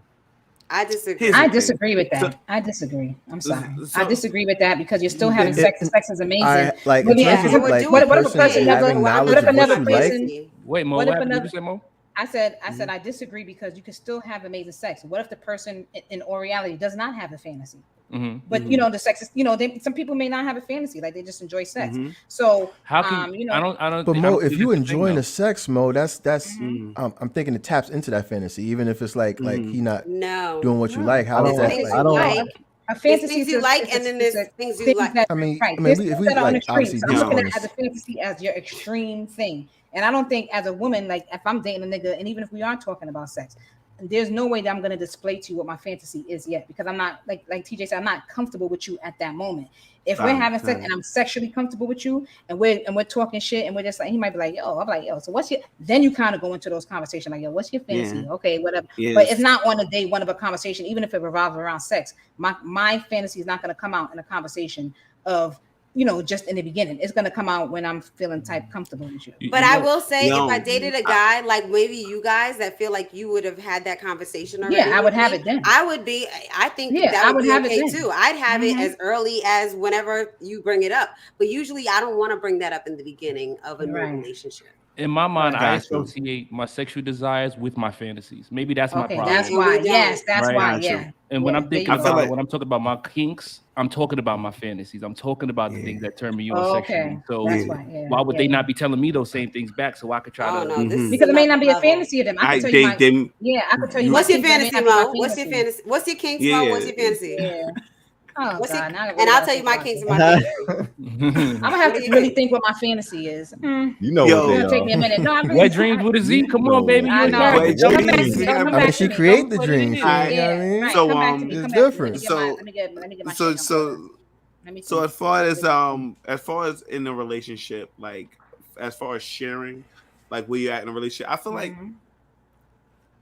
A: I disagree.
F: Here's the
E: I
F: thing.
E: disagree with that.
F: So-
E: I disagree. I'm sorry.
F: so-
E: I disagree with that because you're still having sex. And sex is amazing.
B: I like
E: But
B: in
E: yeah,
B: terms of
A: so we're
B: like
A: doing
B: the
A: it.
E: what if a
B: person
E: person never-
B: having
A: What
B: knowledge
E: if
B: of what
E: another
B: you like.
E: person-
D: Wait, Mo,
E: What
D: what
E: if
D: happened? Did
E: another-
D: you say Mo?
E: I said I disagree because you can still have amazing sex. What if the person in all reality does not have a fantasy?
D: Mm-hmm.
E: But the sex is, some people may not have a fantasy, like they just enjoy sex.
F: Mhm.
E: So
D: How can I don't
B: But
D: I
B: Mo,
D: don't
B: if
D: think
B: you
D: that's the thing,
B: enjoying
D: though.
B: the sex, Mo, that's
F: Mm.
B: I'm thinking it taps into that fantasy, even if it's like he not
A: No.
B: doing what you like. How
A: There's
B: is that?
A: things
B: Like,
A: you like.
E: a
A: There's
E: fantasy
A: things you
E: is
A: like, and then there's things you like.
E: that,
B: I mean,
E: right.
B: I mean,
E: There's
B: if
E: things
B: we
E: that are on
B: like
E: extreme.
B: obviously
E: So I'm looking
B: dishonest.
E: at as a fantasy as your extreme thing. And I don't think as a woman, like if I'm dating a nigga, and even if we are talking about sex, there's no way that I'm going to display to you what my fantasy is yet, because I'm not like TJ said, I'm not comfortable with you at that moment. If we're having sex and I'm sexually comfortable with you, and we're talking shit, and we're just like, he might be like, yo, I'm like, yo, so what's your? Then you kind of go into those conversations like, yo, what's your fantasy?
F: Yeah.
E: Okay, whatever.
F: Yes.
E: But it's not on a day one of a conversation, even if it revolves around sex. My fantasy is not going to come out in a conversation of, just in the beginning. It's going to come out when I'm feeling type comfortable with you.
A: But I will say,
F: No.
A: if I dated a guy like maybe you guys that feel like you would have had that conversation already,
E: Yeah, I would
A: with
E: have
A: me,
E: it then.
A: I would be. I think
E: Yeah,
A: that
E: I
A: would
E: would
A: be
E: have it
A: okay
E: then.
A: too. I'd have it
E: Mhm.
A: as early as whenever you bring it up. But usually, I don't want to bring that up in the beginning of a new
E: Right.
A: relationship.
D: In my mind, I
F: Got you.
D: associate my sexual desires with my fantasies. Maybe that's my
E: Okay,
D: problem.
E: that's
A: And
E: why.
A: we don't.
E: Yes, that's
D: Right.
E: why.
F: Got you.
E: Yeah.
D: And when
E: Yeah,
D: I'm thinking
E: there you
F: go.
D: about when I'm talking about my kinks, I'm talking about my fantasies. I'm talking about the things that turn me on
E: Oh,
D: sexually.
E: okay.
D: So
E: That's why. Yeah.
D: why would
E: yeah,
D: they
E: yeah.
D: not be telling me those same things back so I could try
A: Oh
D: to?
A: no, this is
E: Because it may not be a
A: another level.
E: fantasy of them. I can tell you my.
F: Them.
E: Yeah, I can tell you.
A: What's
E: my
A: your
E: kinks,
A: fantasy,
E: that may not be
A: Mo?
E: my
A: What's your fantasy? What's your kinks,
F: Yeah.
A: Mo? What's your fantasy?
E: Yeah. Oh
A: What's
E: God.
A: your,
E: now I really
A: and I'll
E: gotta
A: tell you
E: think
A: my
E: about
A: kinks
E: this.
A: and my fantasy.
E: I'm gonna have to really think what my fantasy is.
C: You know
F: Yo.
C: what
E: It's gonna take me
C: they
E: a
C: are.
E: minute. No, I really.
D: Wet dreams with a Z. Come on, baby. You
E: I
D: ain't
E: know.
D: got
F: Wet
D: it.
E: Don't come back to
F: dreams.
E: me.
F: I
E: Don't come
B: I mean,
E: back
B: she
E: to me.
B: create
E: Don't
B: the
E: put it
B: dream.
E: in.
B: She,
F: Alright.
B: you know what I mean?
E: Right,
F: So,
E: come back to me.
B: it's
E: Come back to me.
B: different.
E: Let me get my
F: So
E: shit on. Let me
F: so
E: think.
F: as far as in a relationship, like as far as sharing, like where you're at in a relationship,
E: Mhm.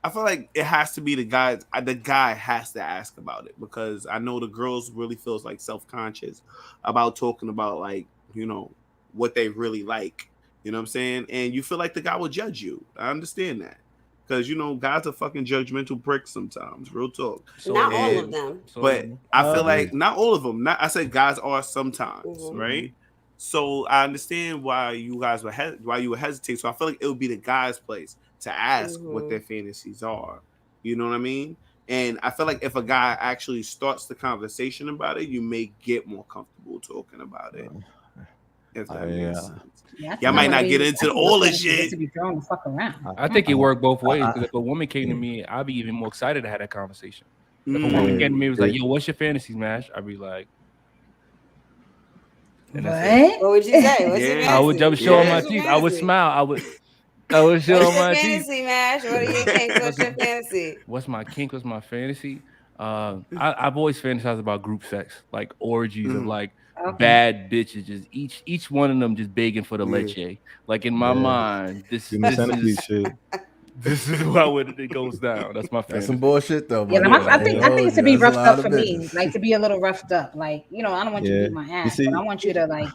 F: I feel like it has to be the guy. The guy has to ask about it, because I know the girls really feels like self-conscious about talking about, like, what they really like. You know what I'm saying? And you feel like the guy will judge you. I understand that, because guys are fucking judgmental pricks sometimes. Real talk.
A: Not all
F: and-
A: of them.
F: But I feel like
B: agree.
F: not all of them. I said guys are sometimes,
A: Mhm.
F: right? So I understand why you guys would hesitate. So I feel like it would be the guy's place to ask what their fantasies are. You know what I mean? And I feel like if a guy actually starts the conversation about it, you may get more comfortable talking about it. If that
C: Yeah.
F: makes sense.
E: Yeah, I think
F: Y'all
E: I'm
F: might
E: gonna
F: not
E: be-
F: get
E: I
F: into
E: think
F: all
E: my
F: this
E: fantasy is
F: shit.
E: to be thrown the fuck around.
D: I think it worked both ways, because if a woman came to me, I'd be even more excited to have that conversation. If a woman came to me and was like, "Yo, what's your fantasy, Smash?" I'd be like, and that's it.
E: What?
A: What would you say? What's your
F: Yeah.
A: fantasy?
D: I would just show
F: Yeah.
D: my
A: What's your
D: teeth. I would
A: fantasy?
D: smile. I would show
A: What's
D: my
A: your
D: teeth.
A: fantasy, Mash? What are your kinks? What's your fantasy?
D: What's my kink? What's my fantasy? I've always fantasized about group sex, like orgies of like
E: Okay.
D: bad bitches, just each one of them just begging for the
F: Yeah.
D: leche. Like in my
C: Yeah.
D: mind, this
C: Give me centipede shit.
D: is how it goes down. That's my
B: That's
D: fantasy.
B: some bullshit though.
E: Yeah,
B: man.
E: I think it's to be
B: That's a
E: roughed
B: lot
E: up
B: of
E: for me,
B: business.
E: like to be a little roughed up. Like, I don't want you to
C: Yeah.
E: beat my
C: You
E: ass,
C: see-
E: but I want you to like,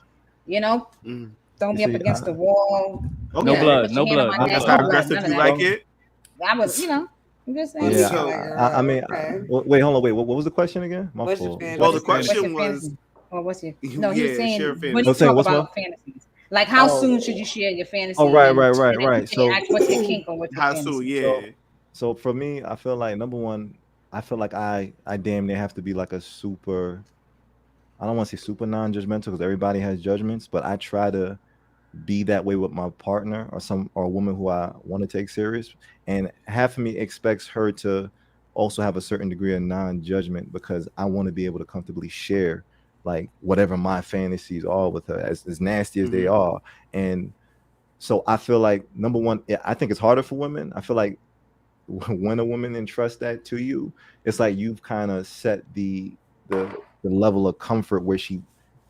F: Mm.
E: throw me up
C: see,
E: against the wall.
F: Okay.
D: No blood,
E: Put
D: no
E: your hand on
D: blood,
E: my
D: no
E: neck,
F: That's
D: blood.
F: how aggressive
E: none of
F: you
E: that.
F: like it.
E: I was, I'm just saying.
C: Yeah,
F: So-
C: I mean,
A: Okay.
C: wait, hold on, wait. What was the question again? My
A: What's your
C: fault.
A: fantasy?
F: Well, the
E: What's your
F: question was,
E: fantasy? Or what's your? No, he
F: Yeah,
E: was saying
F: share
E: when
F: fantasy.
E: you
C: I'm saying,
E: talk
C: what's
E: about fantasies, like how
C: Oh.
E: soon should you share your fantasy?
C: Oh, right,
E: and-
C: right,
E: and then
C: right.
E: can you
C: So-
E: ask what's your kink or what's your
F: how
E: fantasy?
F: soon? Yeah.
C: So for me, I feel like number one, I feel like I damn near have to be like a super. I don't want to say super non-judgmental because everybody has judgments, but I try to be that way with my partner or a woman who I want to take serious. And half of me expects her to also have a certain degree of non-judgment because I want to be able to comfortably share like whatever my fantasies are with her, as nasty as they
F: Mhm.
C: are. And so I feel like number one, I think it's harder for women. I feel like when a woman entrusts that to you, it's like you've kind of set the level of comfort where she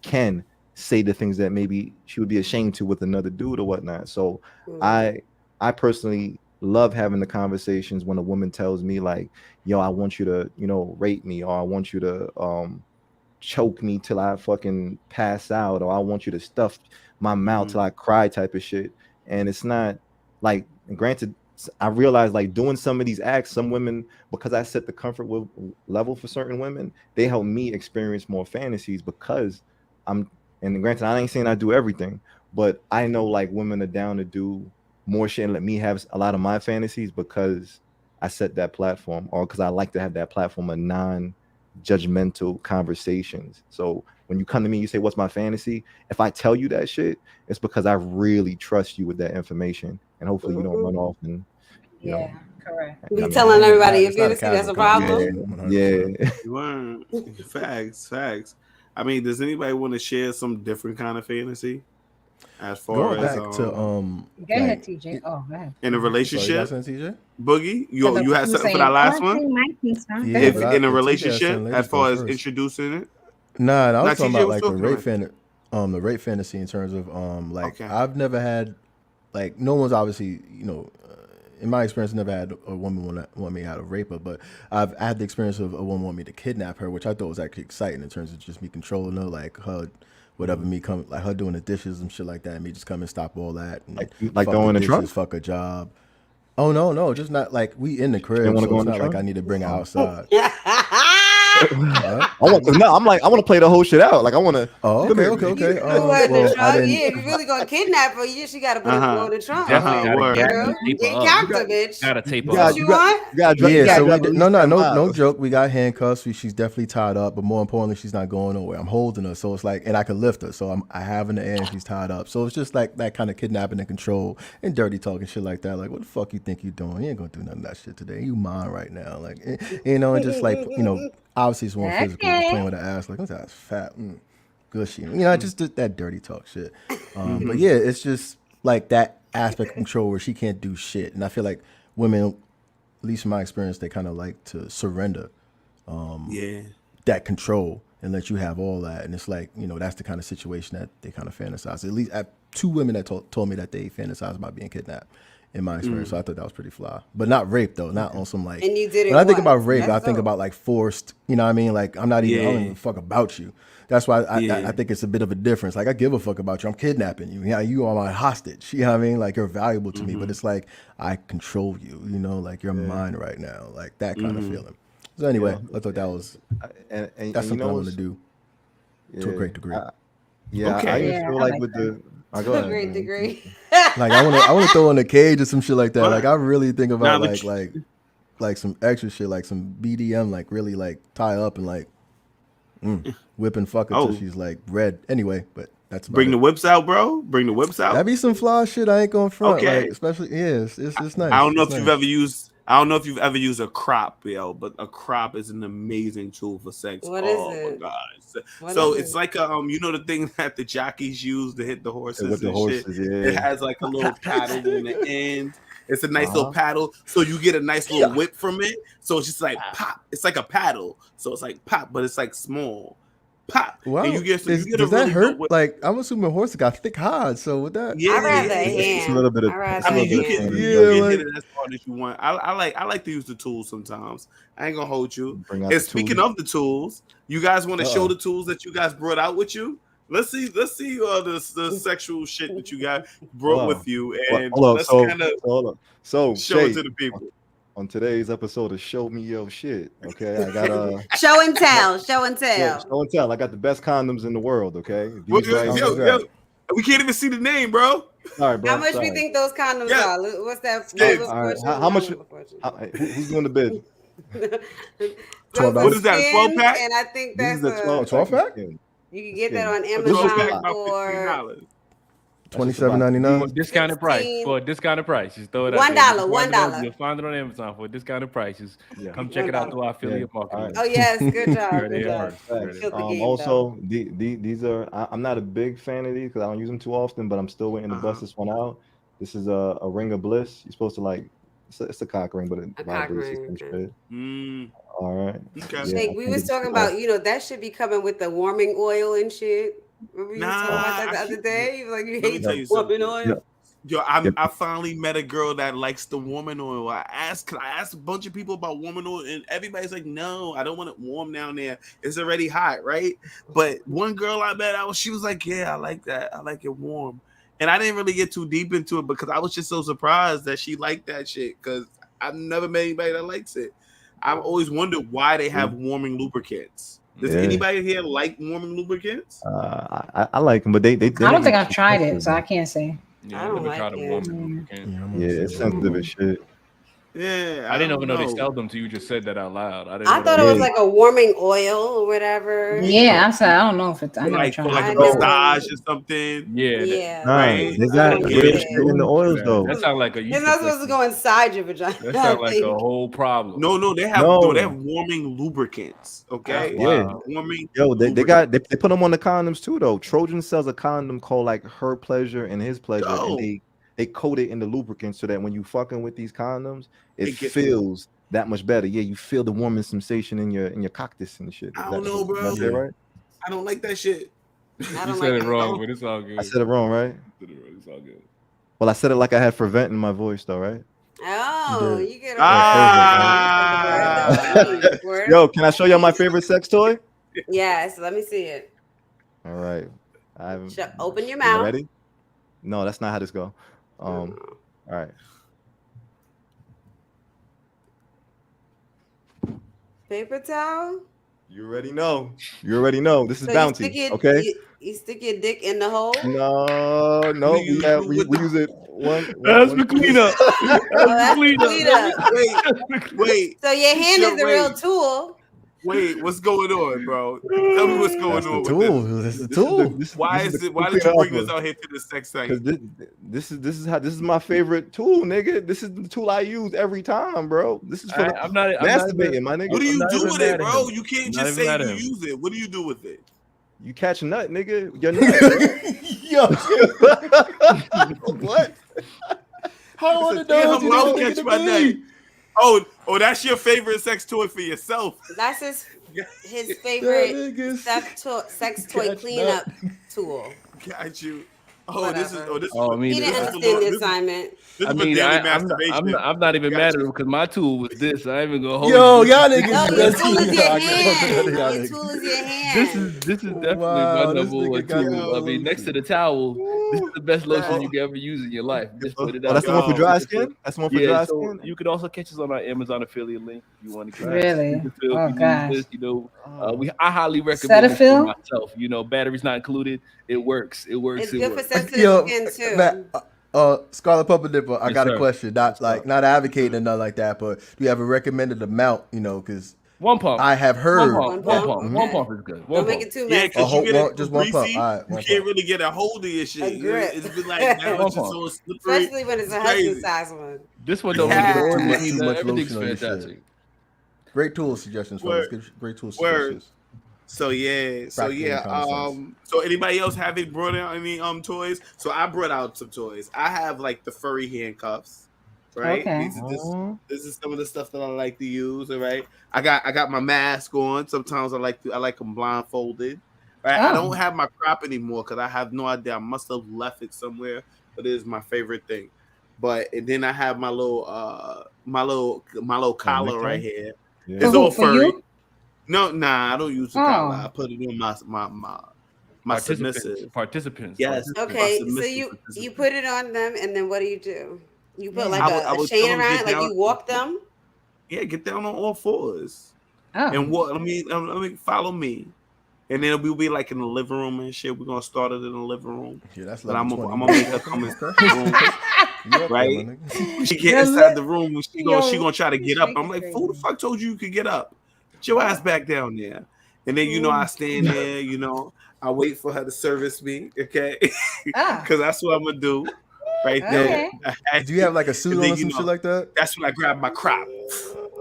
C: can say the things that maybe she would be ashamed to with another dude or whatnot. So
A: Mm.
C: I personally love having the conversations when a woman tells me like, yo, I want you to, rape me, or I want you to choke me till I fucking pass out, or I want you to stuff my mouth till I cry type of shit. And it's not like, and granted, I realize like doing some of these acts, some women, because I set the level for certain women, they help me experience more fantasies because I'm, and granted, I ain't saying I do everything, but I know like women are down to do more shit and let me have a lot of my fantasies because I set that platform, or because I like to have that platform of non-judgmental conversations. So when you come to me, you say, "What's my fantasy?" If I tell you that shit, it's because I really trust you with that information, and hopefully you don't
A: Mhm.
C: run off and you know.
E: Yeah, correct.
A: Be
C: I
B: Yeah,
A: telling
C: mean,
B: it's
A: everybody
B: not
A: your
B: it's not a
A: fantasy. That's
B: casual
A: a
C: yeah,
A: problem.
B: conversation. 100%.
C: yeah.
F: You weren't. Facts. I mean, does anybody want to share some different kind of fantasy as far
B: Going
F: as
B: back to
E: Go ahead,
B: like
E: TJ. Oh, go ahead.
F: in a
B: I'm sorry, you got
F: relationship?
B: something, TJ?
F: Boogie,
E: Because
F: you had
E: you were
F: something for that
E: saying,
G: Oh,
F: last
G: I
F: one?
G: think my piece, huh? Go
B: Yeah,
G: ahead.
F: If
B: but
F: in a
B: TJ has
F: relationship,
B: some
F: as
B: ladies go
F: far as
B: first.
F: introducing it,
B: Nah, I
F: now
B: was talking
F: TJ
B: about
F: was
B: like
F: talking about.
B: the rape fantasy in terms of like
F: Okay.
B: I've never had like no one's obviously in my experience never had a woman want me how to rape her, but I've had the experience of a woman want me to kidnap her, which I thought was actually exciting in terms of just me controlling her, like her whatever me come like her doing the dishes and shit like that, and me just come and stop all that and
C: Like
B: fuck the
C: throwing the
B: dishes,
C: trunk.
B: fuck a job. Oh no, just not like we in the
C: She didn't
B: crib,
C: want to
B: so
C: go
B: it's
C: in the
B: not like I
C: trunk.
B: need to bring her
C: Oh.
B: outside. What?
C: I want to no. I'm like I want to play the whole shit out. Like I want to
B: Oh,
C: come
B: okay,
C: here.
B: okay,
A: You
B: okay.
A: put her in the
B: Well, I
A: trunk.
B: didn't.
A: Yeah, if you're really gonna kidnap her, you just gotta put
F: Uh
A: her
F: huh.
A: in the trunk.
D: Definitely gotta,
F: Word.
D: gotta
A: Girl,
D: tape her
A: get
D: up.
C: You
A: character,
C: got
A: bitch.
D: Gotta tape
C: you
D: her
C: got
A: What
D: up.
C: you
A: you
C: got
A: want?
C: you
B: Yeah,
C: got
B: so
C: to
B: we
C: drop at
B: did, no,
C: least
B: no,
C: 10
B: no
C: miles.
B: joke. We got handcuffs. She's definitely tied up, but more importantly, she's not going nowhere. I'm holding her, so it's like, and I can lift her, so I have in the air, and she's tied up. So it's just like that kind of kidnapping and control and dirty talking shit like that. Like, what the fuck you think you doing? You ain't gonna do none of that shit today. You mine right now, like, and just like obviously it's more physical, just playing
E: Okay.
B: with her ass, like, what's that? It's fat, gushy, just that dirty talk shit. But
F: Mm-hmm.
B: yeah, it's just like that aspect of control where she can't do shit, and I feel like women, at least in my experience, they kind of like to surrender
F: Yeah.
B: that control and let you have all that. And it's like, that's the kind of situation that they kind of fantasize. At least I have two women that told me that they fantasize about being kidnapped in my experience. So I thought that was pretty fly. But not rape, though. Not on some like,
A: And you
B: when
A: didn't
B: I think
A: want.
B: about rape, I
A: That's
B: think
A: dope.
B: about like forced, you know what I mean? Like, I don't even
F: Yeah.
B: give a fuck about you. That's why I
F: Yeah.
B: think it's a bit of a difference. Like, I give a fuck about you. I'm kidnapping you. Yeah, you are my hostage. You know what I mean? Like, you're valuable to me. But
F: Mm-hmm.
B: it's like, I control you, like you're
C: Yeah,
B: mine right now. Like, that kind of
F: Mm-hmm.
B: feeling. So anyway,
C: yeah.
B: I thought
C: And
B: that's
C: you
B: something I
C: know
B: want to
C: what's
B: do to a
C: yeah.
B: great degree.
C: I
F: Okay.
C: even
E: Yeah,
C: feel
E: I
C: like
E: like
C: with
E: that.
C: the I go
A: To a
C: ahead,
A: great
C: man.
A: degree.
B: Like I want to throw in a cage or some shit like that. Like
F: What?
B: I really think
F: Now,
B: about
F: but
B: like some extra shit, like some BDM, like really like tie up and like whip and fuck her till
F: oh,
B: she's like red. Anyway, but that's about
F: bring the
B: it.
F: whips out, bro. Bring the whips
B: That'd
F: out.
B: be some fly shit. I ain't going front. Like
F: Okay.
B: especially it's
F: I
B: nice.
F: don't know
B: It's
F: if you've
B: nice.
F: ever used. I don't know if you've ever used a crop, yo, but a crop is an amazing tool for sex.
A: What is
F: Oh my
A: it?
F: god!
A: What
F: So
A: is
F: it's
A: it?
F: like a the thing that the jockeys use to hit the
C: With
F: horses
C: the
F: and shit.
C: horses,
F: It
C: yeah.
F: has like a little paddle on the end. It's a nice little
C: Uh-huh.
F: paddle, so you get a nice little whip from it. So it's just like pop. It's like a paddle, so it's like pop, but it's like small pop, and
B: Well,
F: you get a
B: does that
F: really dope
B: hurt?
F: whip.
B: Like I'm assuming horses got thick hides, so with that,
F: Yeah,
A: I rather
F: yeah,
A: a
F: yeah.
C: It's a little
A: hand.
C: bit of
A: I
C: it's
A: rather
C: a
F: I
C: little
F: mean,
A: a
C: bit
F: you
C: of
F: can
A: hand.
C: pain in
F: you
C: the
B: yeah,
F: can
C: butt.
F: hit
B: like
F: it as hard as you want. I like to use the tools sometimes. I ain't gonna hold you.
C: Bring out
F: And
C: the
F: speaking
C: tools.
F: of the tools, you guys want to show
B: uh-uh.
F: the tools that you guys brought out with you? Let's see the sexual shit that you got brought
C: Hold on.
F: with you,
C: Well,
F: and
C: hold on.
F: let's kind of
C: So hold on. So
F: show it
C: Shay,
F: to the people.
C: on today's episode of Show Me Your Shit. Okay, I got
A: Show and
C: yeah,
A: tell. Show and
C: yeah,
A: tell.
C: show and tell. I got the best condoms in the world. Okay,
F: Well,
C: these
F: yo,
C: right
B: Sounds
F: yo,
C: here.
B: like
F: yo,
B: that.
F: We can't even see the name, bro.
C: Sorry, bro.
A: How much
C: sorry.
A: we think those condoms
F: Yeah.
A: are? What's that?
F: Skids.
C: All right. How much? Who's doing the bid?
A: Those
B: $12.
A: are
F: What is that, a 12
A: skins,
F: pack?
A: and I think
C: This is
A: that's
C: the 12
B: 12 pack?
C: skin.
A: you can get that
C: skin.
A: on
F: A 12
A: Amazon
F: pack about
A: for
F: $15.
B: $27.99.
D: For a discounted price.
A: 16.
D: For a discounted price. Just throw it out
A: $1,
D: there.
A: $1.
D: You'll find it on Amazon for a discounted price. Just
C: Yeah.
D: come check it out
A: $1.
D: through our affiliate
C: Yeah.
D: marketing.
C: All right.
A: Oh yes, good job,
D: There
A: good
D: they
A: job.
D: are.
C: Thanks.
A: Killed the game,
C: Also, these are. I'm not a big fan of these because I don't use them too often, but I'm still waiting to bust this one out. This is a ring of bliss. You're supposed to like. It's a cock ring, but it vibrates and shit. All right.
F: Okay.
A: Jake, we was talking about, that should be coming with the warming oil and shit. Remember you was talking about that the other day? You were like, you
F: Let me
A: hate
F: tell
A: the
F: you
A: warming
F: something.
A: oil.
F: Yo, I finally met a girl that likes the warming oil. I asked a bunch of people about warming oil, and everybody's like, "No, I don't want it warm down there. It's already hot, right?" But one girl I met, she was like, "Yeah, I like that. I like it warm." And I didn't really get too deep into it because I was just so surprised that she liked that shit because I've never met anybody that likes it. I've always wondered why they have warming lubricants. Does anybody here like warming lubricants?
C: I like them, but they
E: I don't think I've tried it, so I can't say.
D: Yeah,
A: I don't like
D: tried a
A: it.
D: warming lubricant.
C: Yeah, it's sensitive as shit.
F: Yeah,
D: I didn't even know they sell them till you just said that out loud.
A: I thought it was like a warming oil or whatever.
E: Yeah, I said I don't know if it's. I never
F: like
E: tried.
F: for like
A: I
F: a
A: never-
F: massage or something.
A: Yeah.
F: Right.
C: They got
A: Yeah.
C: weird shit in the oils though.
D: That sounds like a.
A: It's not supposed to go inside your vagina.
D: That
A: I
D: sounds like
A: think.
D: a whole problem.
F: No, they have they have warming lubricants. Okay,
D: Wow.
F: warming.
C: Yo, they put them on the condoms too though. Trojan sells a condom called like Her Pleasure and His Pleasure, and they coat it in the lubricant so that when you fucking with these condoms, it feels that much better. Yeah, you feel the warming sensation in your cactus and shit.
F: I don't know, bro.
C: Right?
F: I don't like that shit.
A: I
D: You
A: don't
D: said
A: like
D: it wrong, but it's all good.
C: I said it wrong, right?
D: It's all good.
C: Well, I said it like I had Fervent in my voice though, right?
A: Oh, you get a
C: Yo, can I show y'all my favorite sex toy?
A: Yes, let me see it.
C: All right.
A: Open your mouth.
C: Ready? No, that's not how this go. All right.
A: Paper towel.
C: You already know. You already know. This is
A: So
C: bounty. Okay.
A: You stick your dick in the hole.
C: No. We use it one.
D: That's the cleanup.
A: That's the cleanup.
F: Wait.
A: So your hand is the real tool.
F: Wait, what's going on, bro? Tell me what's going on with
B: this. This is the tool.
F: Why did you bring this out here to the sex site?
C: This is my favorite tool, nigga. This is the tool I use every time, bro. This is for masturbating, my nigga.
F: What do you do with it, bro? You can't just say you use it. What do you do with it?
C: You catch a nut, nigga. Your nut. What?
B: How on the dog you catch my nut?
F: Oh, that's your favorite sex toy for yourself.
A: That's his favorite sex toy cleanup tool.
F: Got you.
A: He didn't understand the assignment.
D: I mean, I'm not even mad at him because my tool was this. I ain't even gonna hold.
B: Yo, y'all niggas.
A: No, your tool is your hand. Your tool is your hand.
D: This is definitely my number one tool. I mean, next to the towel, this is the best lotion you can ever use in your life. Just put it out.
C: That's the one for dry skin. That's the one for dry skin.
D: You could also catch us on our Amazon affiliate link if you want to.
E: Really? Oh gosh.
D: I highly recommend it for myself. Batteries not included. It works.
A: It's good for sensitive skin too.
B: Scarlet Pumper, I got a question. Not advocating or nothing like that, but do you have a recommended amount? Because
D: one pump.
B: I have heard
D: one pump is good.
A: Don't make it too much.
B: Just one pump. All right,
F: you can't really get a hold of your shit. It's been like that was just so slippery.
A: Especially when it's a husband size one.
D: This one don't make it
B: too much
D: everything's
B: lotion on
D: fantastic.
B: Great tool suggestions, fellas. Great tool suggestions.
F: So anybody else have brought out any toys? So I brought out some toys. I have like the furry handcuffs, right?
E: Okay.
F: This is some of the stuff that I like to use. All right. I got my mask on. Sometimes I like them blindfolded. Right. I don't have my crop anymore because I have no idea. I must have left it somewhere, but it is my favorite thing. And then I have my little collar right here. Yeah. It's all furry. No, I don't use the collar. I put it on my submissive
D: participants.
F: Yes.
A: Okay, so you put it on them, and then what do? You put like a chain around it, like you walk them.
F: Yeah, get down on all fours.
E: Oh.
F: And what? Let me follow me, and then we'll be like in the living room and shit. We're gonna start it in the living room.
B: Yeah, that's
F: But
B: level
F: I'm
B: 20.
F: gonna make her come into the room,
B: You up there,
F: right?
B: my nigga.
F: She get inside the room and she gonna try to get up. I'm like,
E: crazy.
F: who the fuck told you could get up? Get your ass back down there. And then I stand there, I wait for her to service me, okay? Because that's what I'm gonna do right there.
B: Do you have like a suit on or some shit like that?
F: That's when I grab my crop.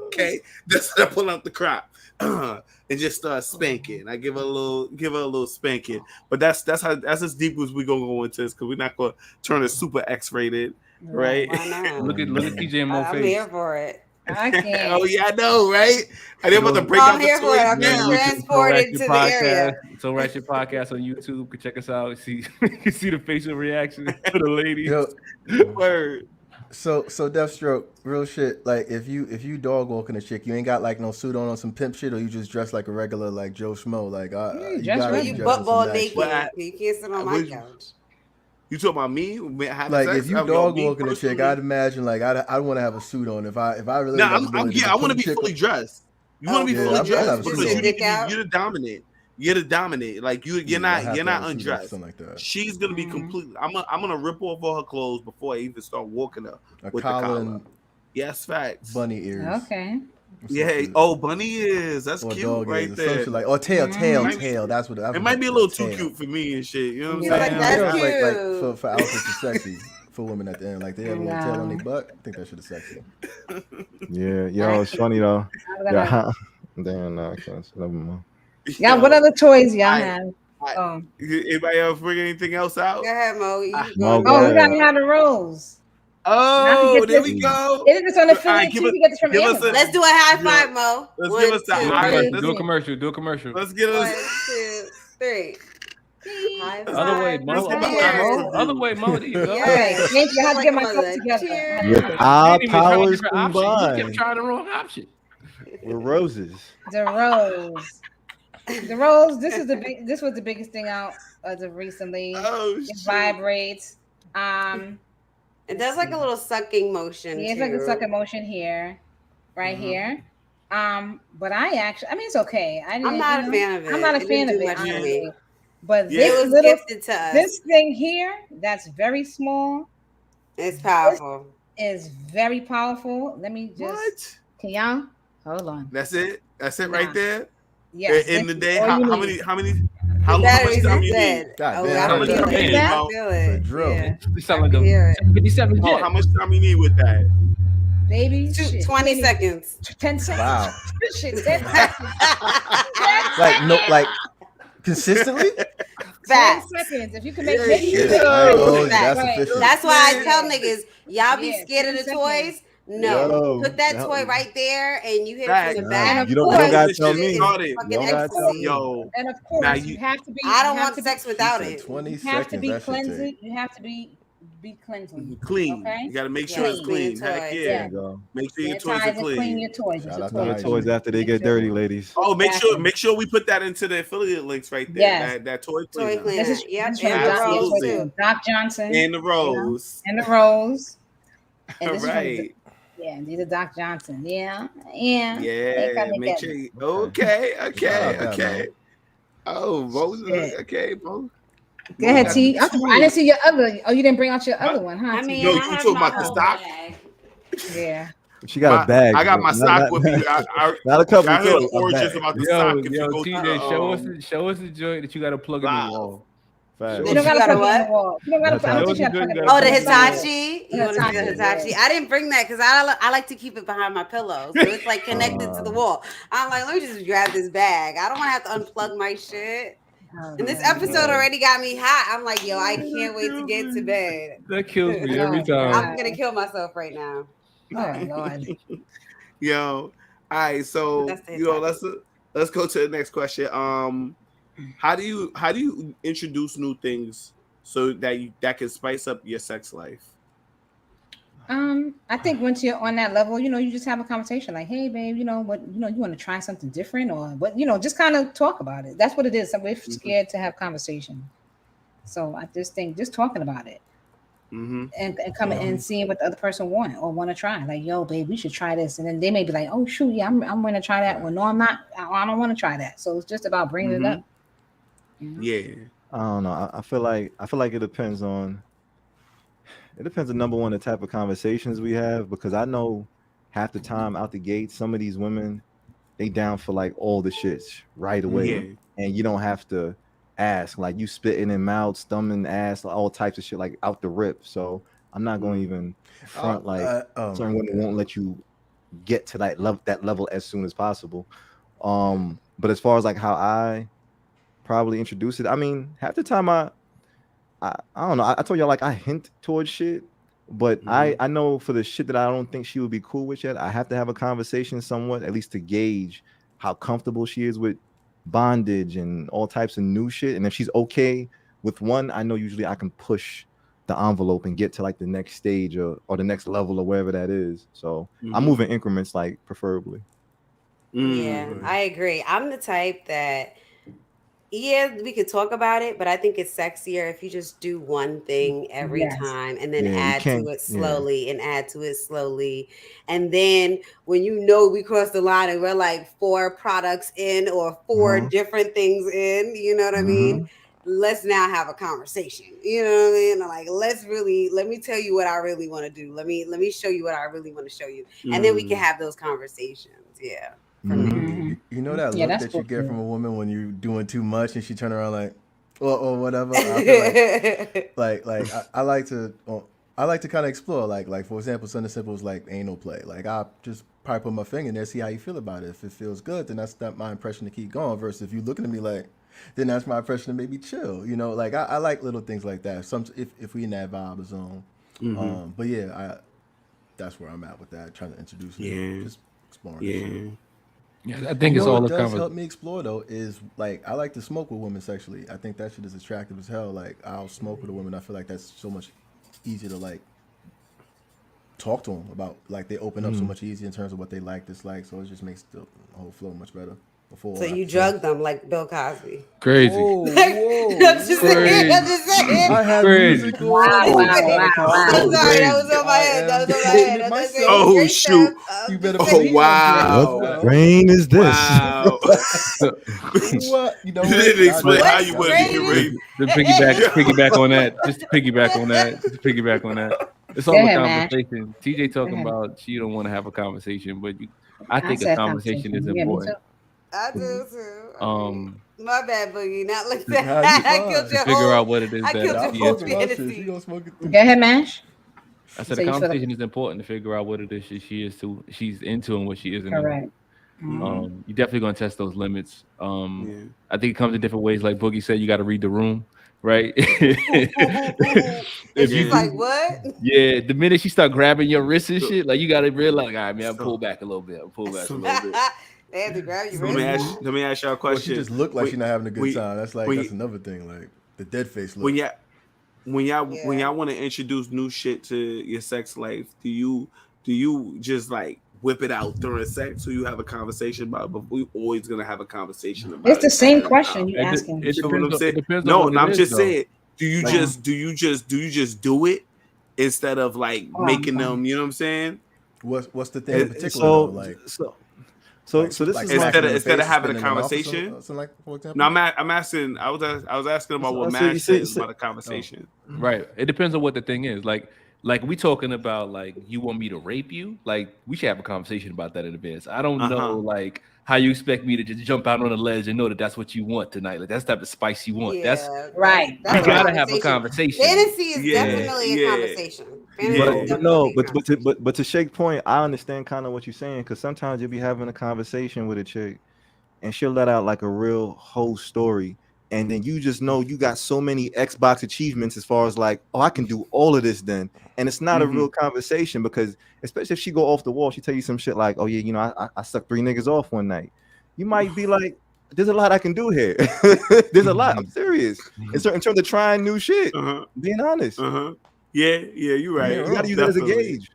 F: Okay, that's when I pull out the crop and just start spanking. I give her a little spanking. But that's as deep as we gonna go into this because we're not gonna turn it super X-rated, right?
A: Why not?
D: Look at TJ and Mo
A: I'm
D: face.
A: here for it.
E: I can't.
F: Oh yeah, I know, right? I didn't want to break
A: I'm
F: out the
A: here for it.
F: toys
A: I'm
F: now.
A: just transported to the area.
D: So Ratchet podcast on YouTube. You can check us out. See the facial reaction to the lady.
B: Yo,
F: Word.
B: so Deathstroke, real shit. Like if you dog walking a chick, you ain't got like no suit on some pimp shit, or you just dress like a regular like Joe Schmo. Like you
E: dress
B: gotta
E: right.
B: be
A: You
B: dressed
A: butt
B: in
A: ball
B: some nice
A: naked.
B: shit.
A: You can't sit on my couch.
F: You talking about me?
B: Like if you dog walking a chick, I'd imagine like I want to have a suit on. If I really
F: No,
B: I
F: I want to be fully dressed. You want to be
B: Yeah,
F: fully
B: I'm
F: dressed
B: not
F: because
B: sure.
F: you're the dominant. You're the dominant. Like you're not undressed.
B: Something like that.
F: She's gonna be completely. I'm gonna rip off all her clothes before I even start walking her with
B: collar
F: the collar.
B: and
F: Yes, facts.
B: bunny ears.
E: Okay.
F: Yeah. Oh, bunny ears. That's
B: or
F: cute
B: dog
F: right
B: ears,
F: there.
B: something like or tail. That's what
F: It might be a little too cute for me and shit. You know what I'm
A: You're
F: saying?
A: like, that's
B: like
A: cute.
B: for outfits are sexy for women at the end. Like they have a little tail on their butt. I think that shit is sexy.
C: Yeah, yo, it's funny though.
E: I'm gonna-
C: Yeah, damn, no, I can't. Never mind.
E: Yeah, what other toys y'all
F: I-
E: have? Oh,
F: Anybody else bring anything else out?
A: Go ahead, Mo. You can
C: Mo,
A: go.
C: go
E: we gotta have the rose.
F: Oh, there
E: this.
F: we go.
E: Isn't this on
F: All right,
E: affiliate too? We get this from
F: give us
E: Amazon.
A: Let's do a high five, Mo.
F: Let's
A: One,
F: give us the
A: two,
F: high-
A: three.
F: let's-
D: Do a commercial.
F: Let's get
A: One,
F: us.
A: 2, 3. High
D: Other way,
A: five.
D: Mo.
F: Let's give
A: Cheers.
D: Other way, Mo. There you go.
A: Yeah.
E: Okay, thank you. I have to get my
A: Cheers.
E: cup together.
A: Cheers.
C: With
D: You
C: our
D: didn't even try a
C: powers
D: different option. You kept
C: combined,
D: trying the wrong option.
C: we're roses.
E: The rose. The rose. This was the biggest thing out as of recently.
F: Oh
E: It
F: shit.
E: vibrates.
A: It does like a little sucking motion.
E: Yeah, it's like a
A: too.
E: sucker motion here, right here. But it's okay.
A: I'm not a fan of it.
E: I'm not a
A: It
E: fan
A: didn't
E: of
A: do
E: it,
A: much for me.
E: honestly. But
F: Yeah.
A: It
E: this
A: was
E: little,
A: gifted to us.
E: this thing here, that's very small,
A: It's powerful.
E: is very powerful. Let me just.
F: What?
E: Can y'all hold on?
F: That's it. That's it
E: Nah.
F: right there.
E: Yes.
F: In the day,
E: all
F: how
E: you
F: many?
E: need.
F: How much
A: Batteries
F: time
A: is
F: you need?
A: dead.
B: God
A: Oh,
B: damn.
A: I
F: How much
A: feel
F: time you
A: it.
F: need?
E: that?
A: I
F: Mo?
A: feel
B: It's a
A: it.
B: drill.
A: Yeah.
D: You sound like
A: I can hear it.
D: 57
F: Oh,
D: jet.
F: how much time you need with that?
E: Baby, shit.
A: 20
E: Maybe
A: seconds.
E: 10 seconds.
B: Wow.
E: Shit, 10 seconds.
B: Like consistently.
E: 10
A: Facts.
E: seconds. If you can make
F: Yeah,
E: maybe you
F: shit.
E: can make
B: I ain't gonna hold you,
A: Facts.
B: that's
E: Right.
B: official.
A: That's why I
E: Yeah.
A: tell niggas, y'all be
E: Yeah,
A: scared of the
E: 10
A: toys.
E: seconds.
A: No,
C: Yo,
A: put that
C: that
A: toy
C: was-
A: right there, and you hit it
F: Facts.
A: from the
C: Nah,
A: back.
C: you don't
E: course.
C: gotta
F: This
C: tell
F: shit
C: me.
F: started.
A: Fucking
C: You don't gotta tell me.
F: Yo,
E: And of course,
F: Now
E: you have to be.
A: I don't
E: you have
A: want
E: to
A: sex
E: be,
A: without
B: She said
A: it.
B: 20
E: You have to
B: seconds.
E: be
B: That should
E: cleansing.
B: take.
E: You have to be cleansing.
F: clean.
E: Okay.
F: You gotta make sure it's
A: Clean.
F: clean. Heck
A: Toys.
F: yeah.
C: There you go.
F: Make sure your toys
E: Sanitize
F: are
E: and clean
F: clean.
E: your toys.
B: Shout
E: It's a
B: out to
E: toy.
B: hygiene.
C: Toys after they get dirty, ladies.
F: Oh,
E: Exactly.
F: make sure we put that into the affiliate links right there.
E: Yes.
F: That toy
A: Toy
F: cleaner.
A: cleaner.
E: This is
A: Yep,
E: this is
A: and
E: from
A: the
E: Doc,
A: rose
F: Absolutely.
A: too.
E: Doc Johnson
F: And the rose.
E: and the rose. And
F: All
E: this is from,
F: right.
E: yeah, these are Doc Johnson. Yeah.
F: Yeah. Make sure. Okay. Okay. Oh, Bo's
E: Shit.
F: okay, Bo.
E: Go ahead, T. I didn't see your other. Oh, you didn't bring out your other one, huh?
A: I
E: T?
A: mean,
F: No,
A: I
F: you
A: have
F: talking
A: my
F: about the
A: whole
F: stock?
A: bag.
E: Yeah.
C: She got a bag.
F: I got my
C: Not-
F: stock
C: not-
F: with me. I
C: Not a couple.
F: I heard
C: toys, a
F: origins
C: bag.
F: about the stock. If you
D: Yo,
F: go
D: TJ,
F: to,
D: show us the joint that you got to plug in the
F: Wow.
D: wall.
C: Facts.
E: You
A: Did
E: don't
A: you
E: gotta
A: got a
E: put it on
A: what?
E: the wall. You don't gotta put. I don't think you have to put it on
A: Oh, the
E: wall.
A: Hitachi. You want to see the
E: Hitachi,
A: Hitachi? I didn't bring that because I like to keep it behind my pillow, so it's like connected to the wall. I'm like, let me just grab this bag. I don't want to have to unplug my shit.
E: Oh,
A: And this
E: man.
A: episode already got me hot. I'm like, yo, I can't wait to get to bed.
D: That kills me every
E: Oh,
D: time.
A: I'm gonna kill myself right now.
E: Oh Lord.
F: yo, all right. So
A: That's the
F: let's go to the next question. How do you introduce new things so that can spice up your sex life?
E: I think once you're on that level, you just have a conversation like, hey, babe, you want to try something different or what, just kind of talk about it. That's what it is. We're scared to have conversation. So I just think just talking about it and coming and seeing what the other person want to try. Like, yo, babe, we should try this. And then they may be like, oh, shoot, yeah, I'm going to try that. Well, no, I'm not. I don't want to try that. So it's just about bringing it up
F: Yeah.
C: I don't know. I feel like it depends on. It depends on number one the type of conversations we have, because I know half the time out the gate some of these women, they down for like all the shits right away,
F: Yeah.
C: and you don't have to ask, like you spitting in mouth, stumming ass, all types of shit like out the rip. So I'm not going to even front like certain women won't let you get to that level as soon as possible. But as far as like how I probably introduce it, I mean, half the time I don't know. I told y'all like I hint towards shit, but I know for the shit that I don't think she would be cool with yet, I have to have a conversation somewhat, at least to gauge how comfortable she is with bondage and all types of new shit. And if she's okay with one, I know usually I can push the envelope and get to like the next stage or the next level or wherever that is. So I move in increments, like preferably.
A: Yeah, I agree. I'm the type that, yeah, we could talk about it, but I think it's sexier if you just do one thing every
E: Yes.
A: time and then
C: Yeah, you
A: add to
C: can't.
A: it
C: Yeah.
A: slowly and add to it slowly. And then when you know we crossed the line and we're like 4 products in or 4 different things in, you know what I mean? Let's now have a conversation. You know what I mean? Like, let me tell you what I really want to do. Let me show you what I really want to show you. And then we can have those conversations. Yeah. For me.
B: You know that
E: Yeah,
B: look
E: that's
B: that you
E: cool
B: get
E: too.
B: from a woman when you're doing too much and she turn around like, or whatever. I feel like I like to kind of explore. Like for example, something simple is like anal play. Like I just probably put my finger in there, see how you feel about it. If it feels good, then that's not my impression to keep going. Versus if you looking at me like, then that's my impression to maybe chill. You know, like I like little things like that. Some if we in that vibe zone. But yeah, that's where I'm at with that. Trying to introduce it.
F: Yeah.
B: Just exploring.
F: Yeah.
D: Yeah, I think it's all
B: what
D: the
B: does
D: conversation.
B: help me explore though is like I like to smoke with women sexually. I think that shit is attractive as hell. Like I'll smoke with a woman. I feel like that's so much easier to like talk to them about. Like they open up so much easier in terms of what they like, dislike. So it just makes the whole flow much better. Before
A: So you
B: after
A: drug them like Bill Cosby.
D: Crazy.
B: Whoa,
A: I'm just saying. I'm just saying.
B: I have
D: Crazy.
B: music
E: Wow,
B: on.
E: wow,
B: I'm trying to
E: wow,
B: control
E: wow.
A: I'm sorry, that was
B: it.
A: on my
B: I
A: head. That
B: am
A: was on my
B: debating
A: head.
B: it
A: I'm not saying
B: myself.
A: it was
F: Oh
A: great
F: shoot.
A: stuff.
B: You
A: I'm
B: better
A: just
B: put
F: Oh
A: saying.
B: me on
C: What
F: wow.
B: blast.
C: brain is this?
F: Wow.
B: What? You know
F: You
B: what?
F: didn't explain how
A: What's
F: you
B: Y'all
F: wanted to
B: get
F: get
A: great
B: it.
A: is
F: ready.
D: To piggyback on that, just to piggyback on that, It's
E: Go
D: all a
E: ahead, man.
D: conversation. TJ
E: Go
D: talking
E: ahead.
D: about she don't want to have a conversation, but I
E: I
D: think a
E: said
D: conversation is
E: conversation. Yeah, me too.
D: important.
A: I do too. I mean,
D: Um,
A: my bad, Boogie. Not like that.
B: Nah, you
A: I killed
B: fine.
D: to
A: your
D: figure
A: whole.
D: out what it is
A: I
D: that
A: killed
B: Nah,
A: your
B: I'm
D: she is.
A: whole
B: smoking my shit. She
A: fantasy.
B: gonna smoke it too.
E: Go ahead, Mash.
D: I said
E: So
D: a
E: you feel like
D: conversation is important to figure out what it is she's into and what she isn't into.
E: correct.
D: You're definitely gonna test those limits.
F: Yeah.
D: I think it comes in different ways. Like Boogie said, you got to read the room, right?
A: And
D: If
A: she's
D: you
F: Yeah.
A: like,
D: do,
A: "What?"
D: yeah, the minute she start grabbing your wrist and
F: So,
D: shit, like you got to realize, all right, man, I'm pull
F: so,
D: back a little bit. I'm pull back a
F: so,
D: little bit.
A: They have to grab your
F: so
A: wrist.
F: let me ask y'all a
B: Or she
F: question.
B: just look like
F: When,
B: she not having a good
F: when,
B: time. That's like
F: when,
B: that's another thing. Like the dead face
F: when
B: look.
F: y'all when
A: Yeah.
F: y'all want to introduce new shit to your sex life, do you just like whip it out during sex, or you have a conversation about it? But we always gonna have a conversation
E: It's
F: about
E: the
F: it at
E: same
F: that
E: question
F: time.
E: you
D: It,
E: asking.
F: You
D: it
F: feel what
D: depends.
F: I'm saying?
D: It depends on
F: No,
D: what
F: no,
D: it
F: I'm
D: is,
F: just
D: though.
F: saying. Do you
E: Like,
F: just do it instead of like
E: I'm
F: making
E: sorry.
F: them? You know what I'm saying?
B: What's the thing in
C: And
B: particular though?
C: so
B: Like
C: so so this
B: like
C: is my
B: smacking
F: Instead
B: in
F: of
B: the
F: instead
B: face
F: of
B: or
F: having a
B: spitting in the mouth or
F: conversation.
B: something like for
F: No,
B: example.
F: I'm asking. I was asking about what
C: so,
F: Mash said about a conversation.
D: Right. It depends on what the thing is. Like we talking about like you want me to rape you? Like we should have a conversation about that in advance. I don't know like how you expect me to just jump out on a ledge and know that that's what you want tonight. Like that's the type of spice you want.
A: Yeah,
E: Right.
D: We
A: that's a
D: gotta have a
A: conversation.
D: conversation.
A: Fantasy is
F: Yeah,
A: definitely a
F: yeah,
A: conversation. Fantasy is
F: yeah.
C: but no,
A: definitely a conversation.
C: but to Shake's point, I understand kind of what you're saying, because sometimes you'll be having a conversation with a chick and she'll let out like a real whole story, and then you just know you got so many Xbox achievements as far as like, oh, I can do all of this then. And it's not a real conversation, because especially if she go off the wall, she tell you some shit like, oh yeah, I sucked 3 niggas off one night. You might be like, there's a lot I can do here. There's a lot. I'm serious. In terms of trying new shit, being honest.
F: Yeah, you're right.
C: You gotta use that as a gauge.